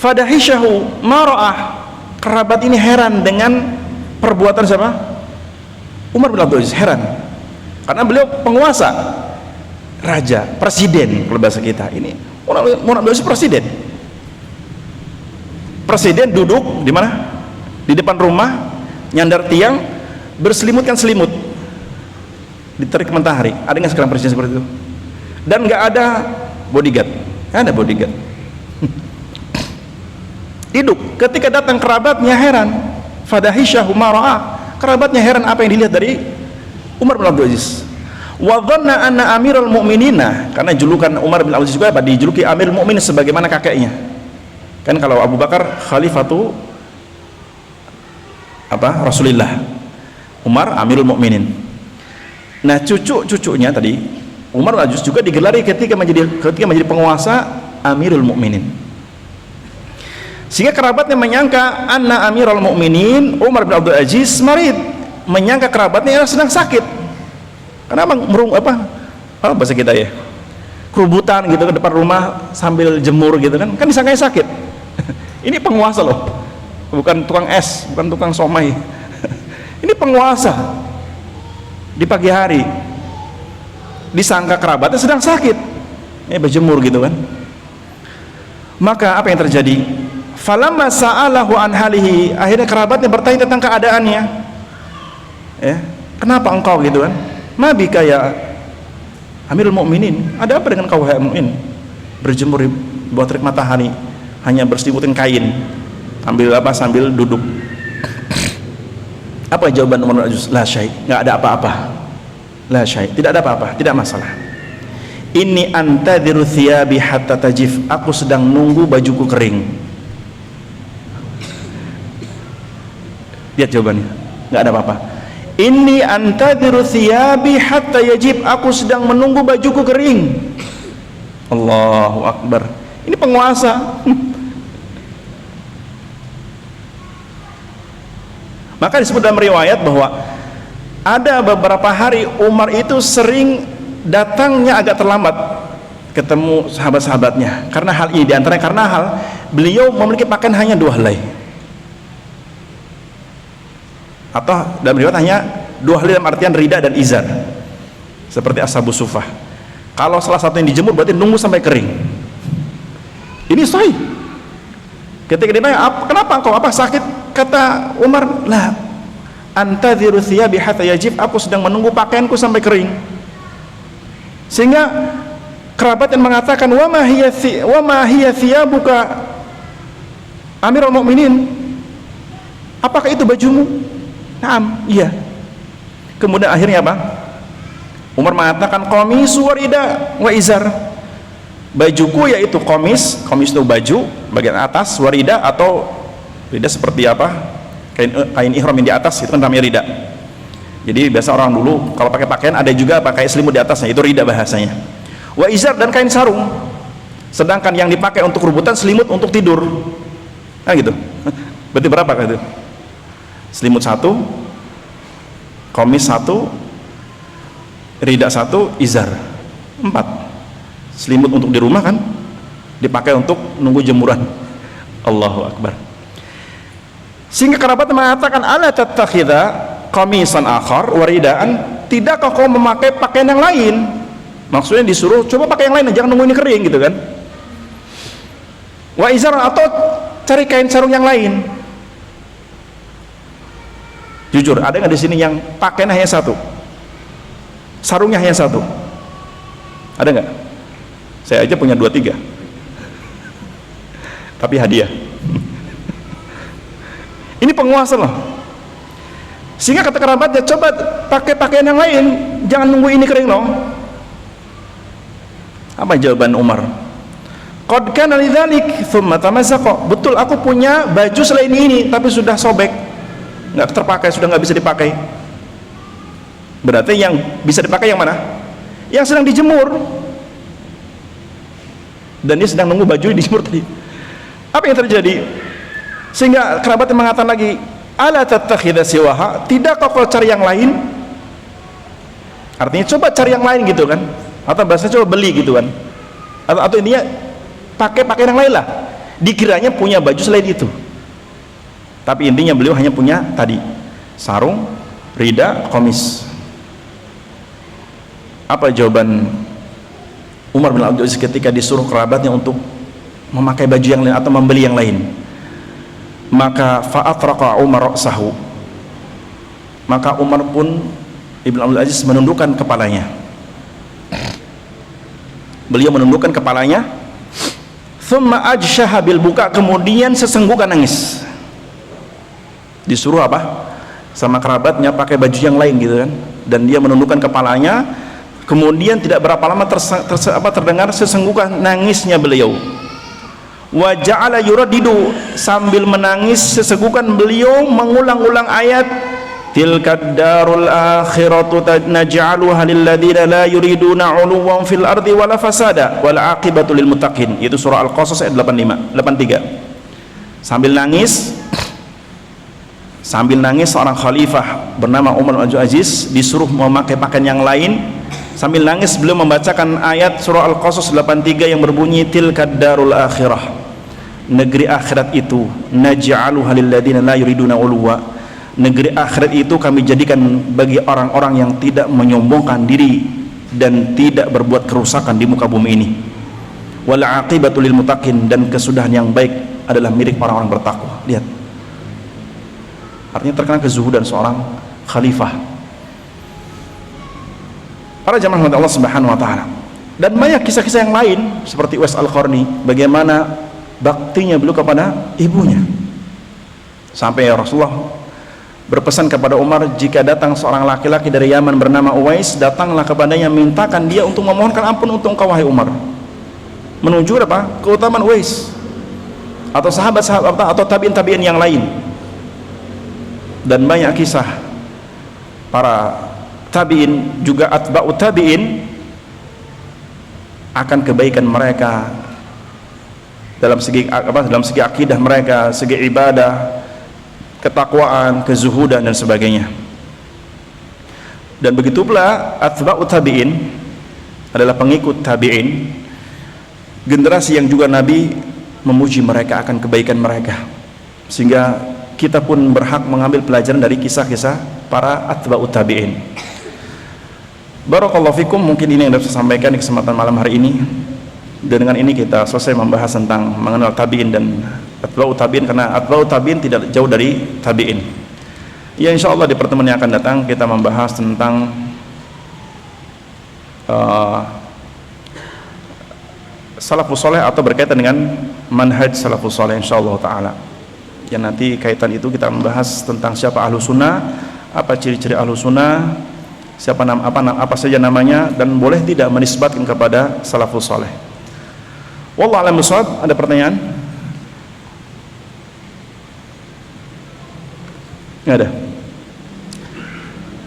Fadahishahu ma ra'ah, kerabat ini heran dengan perbuatan siapa? Umar bin Abdul Aziz, heran karena beliau penguasa, raja, presiden kalau bahasa kita. Ini Umar bin Abdul Aziz presiden duduk di mana? Di depan rumah, nyandar tiang, berselimutkan selimut, diterik matahari. Ada nggak sekarang presiden seperti itu? Dan nggak ada bodyguard, nggak ada bodyguard. Hidup. Ketika datang kerabatnya heran, fadahishahu ma ra'ah, kerabatnya heran apa yang dilihat dari Umar bin Abdul Aziz. Wa dhanna anna amiral mu'minina, karena julukan Umar bin Abdul Aziz juga apa? Dijuluki Amirul Mukminin sebagaimana kakeknya. Kan kalau Abu Bakar khalifatu apa? Rasulullah. Umar Amirul Mukminin. Nah, cucunya tadi Umar bin Abdul Aziz juga digelari ketika menjadi penguasa Amirul Mukminin. Sehingga kerabatnya menyangka anna Amirul Mukminin Umar bin Abdul Aziz marid, menyangka kerabatnya sedang sakit. Kenapa bahasa kita ya, kerubutan gitu ke depan rumah sambil jemur gitu kan disangkanya sakit. Ini penguasa loh, bukan tukang es, bukan tukang somai. Ini penguasa. Di pagi hari disangka kerabatnya sedang sakit, berjemur gitu kan. Maka apa yang terjadi? Falamma sa'alahu an halihi, akhirnya kerabatnya bertanya tentang keadaannya. Kenapa engkau gitu kan? Ma bika ya Amirul Mukminin, ada apa dengan kau wahai mukmin? Berjemur di bawah terik matahari, hanya berselimutin kain, sambil duduk. Apa jawaban Umar bin Abdul Aziz? La syai', enggak ada apa-apa. La syai', tidak ada apa-apa, tidak masalah. Inni antadhiru thiyabi hatta tajif, aku sedang nunggu bajuku kering. Lihat jawabannya, enggak ada apa-apa. Inni antadhiru thiyabi hatta yajib, aku sedang menunggu bajuku kering. Allahu Akbar. Ini penguasa. Maka disebut dalam riwayat bahwa ada beberapa hari Umar itu sering datangnya agak terlambat ketemu sahabat-sahabatnya karena hal ini, diantaranya karena hal beliau memiliki pakaian hanya 2 helai, atau dalam riwayat hanya 2 helai dalam artian rida dan izar, seperti ashabus sufah. Kalau salah satu yang dijemur berarti nunggu sampai kering. Ini sahih. Ketika ditanya, kenapa engkau, apa sakit? Kata Umar, lah antadhiru thiyabi hatta yajib, aku sedang menunggu pakaianku sampai kering. Sehingga kerabat yang mengatakan, wa ma hiya thiyabuka Amirul Mukminin, apakah itu bajumu? Naam, iya. Kemudian akhirnya apa? Umar mengatakan, qamisu wa rida wa izar, bajuku yaitu komis itu baju bagian atas, warida atau rida seperti apa, kain ihram yang di atas, itu kan namanya rida. Jadi biasa orang dulu kalau pakai pakaian ada juga pakai selimut di atasnya, itu rida bahasanya. Wa izar, dan kain sarung. Sedangkan yang dipakai untuk rebutan selimut untuk tidur, nah gitu. Berarti berapa kan itu? Selimut 1, komis 1, rida 1, izar 4. Selimut untuk di rumah kan dipakai untuk nunggu jemuran. Allahu Akbar. Sehingga kerabat mengatakan, ala tattakhidha qamisan akhar waridaan, tidakkah kau memakai pakaian yang lain? Maksudnya disuruh coba pakai yang lain, jangan nunggu ini kering gitu kan. Wa izar, atau cari kain sarung yang lain. Jujur, ada nggak di sini yang pakaian hanya 1, sarungnya hanya 1? Ada nggak? Saya aja punya 2-3, tapi hadiah. Ini penguasa loh. Sehingga kata kerabatnya, coba pakai pakaian yang lain, jangan nunggu ini kering loh. Apa jawaban Umar? Qad kana lidzalik tsumma tamassaqa, betul aku punya baju selain ini tapi sudah sobek, nggak terpakai, sudah nggak bisa dipakai. Berarti yang bisa dipakai yang mana? Yang sedang dijemur. Dan dia sedang nunggu baju dijemur tadi. Apa yang terjadi? Sehingga kerabatnya mengatakan lagi, ala tattakhidha siwaha, tidakkah kau cari yang lain? Artinya coba cari yang lain gitu kan, atau bahasa coba beli gitu kan, atau intinya pakai yang lain lah. Dikiranya punya baju selain itu, tapi intinya beliau hanya punya tadi sarung, rida, komis. Apa jawaban Umar bin Abdul Aziz ketika disuruh kerabatnya untuk memakai baju yang lain atau membeli yang lain? Maka fa'atraqa Umar ra'sahu, maka Umar pun Ibn Abdul Aziz menundukkan kepalanya. Beliau menundukkan kepalanya. Thumma ajshaha bil buka, kemudian sesenggukan nangis. Disuruh apa? Sama kerabatnya pakai baju yang lain gitu kan, dan dia menundukkan kepalanya. Kemudian tidak berapa lama terdengar sesenggukan nangisnya beliau. Wa ja'ala yuradidu, sambil menangis sesenggukan beliau mengulang-ulang ayat tilkad darul akhiratu naj'aluha lil ladzina la yuriduna 'uluwan fil ardi wala fasada wal 'aqibatu lil muttaqin. Itu surah Al-Qasas ayat 83. Sambil nangis seorang khalifah bernama Umar bin Abdul Aziz disuruh memakai pakaian yang lain. Sambil nangis beliau membacakan ayat surah Al-Qasas 83 yang berbunyi tilkad darul akhirah, negeri akhirat itu, naj'aluha lil ladzina la yuriduna 'uluwa, negeri akhirat itu kami jadikan bagi orang-orang yang tidak menyombongkan diri dan tidak berbuat kerusakan di muka bumi ini. Wal 'aqibatu lil muttaqin, dan kesudahan yang baik adalah milik orang-orang bertakwa. Lihat, artinya terkenal kezuhudan seorang khalifah. Para jamaah Allah Subhanahu wa taala. Dan banyak kisah-kisah yang lain seperti Uwais Al-Qarni, bagaimana baktinya beliau kepada ibunya. Sampai Rasulullah berpesan kepada Umar, jika datang seorang laki-laki dari Yaman bernama Uwais, datanglah kepadanya, mintakan dia untuk memohonkan ampun untuk engkau wahai Umar. Menuju apa? Keutamaan Uwais atau sahabat-sahabat atau tabi'in yang lain. Dan banyak kisah para tabi'in juga atba'u tabi'in akan kebaikan mereka dalam segi akidah mereka, segi ibadah, ketakwaan, kezuhudan dan sebagainya. Dan begitu pula atba'u tabi'in adalah pengikut tabi'in, generasi yang juga Nabi memuji mereka akan kebaikan mereka, sehingga kita pun berhak mengambil pelajaran dari kisah-kisah para atba'u tabi'in. Barakallahu fikum, mungkin ini yang dapat saya sampaikan di kesempatan malam hari ini. Dan dengan ini kita selesai membahas tentang mengenal tabi'in dan atba'u tabi'in, karena atba'u tabi'in tidak jauh dari tabi'in. Ya, insyaallah di pertemuan yang akan datang kita membahas tentang salafus saleh atau berkaitan dengan manhaj salafus saleh insyaallah taala. Yang nanti kaitan itu kita membahas tentang siapa ahlu sunnah, apa ciri-ciri ahlu sunnah, apa saja namanya, dan boleh tidak menisbatkan kepada salafus saleh. Wallahu a'lam bishawab. Ada pertanyaan? Nggak ada.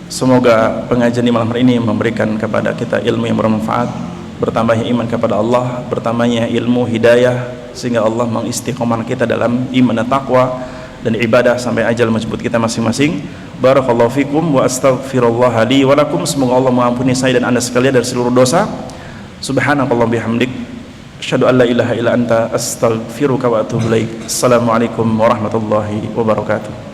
Semoga pengajian di malam hari ini memberikan kepada kita ilmu yang bermanfaat, bertambahnya iman kepada Allah, bertambahnya ilmu hidayah, sehingga Allah mengistiqomahkan kita dalam iman dan taqwa dan ibadah sampai ajal menjemput kita masing-masing. Barakallahu fikum wa astaghfirullah li wa lakum. Semoga Allah mengampuni saya dan anda sekalian dari seluruh dosa. Subhanakallah bihamdik, asyhadu an la ilaha illa anta, astaghfiruka wa atubu ilaik. Assalamualaikum warahmatullahi wabarakatuh.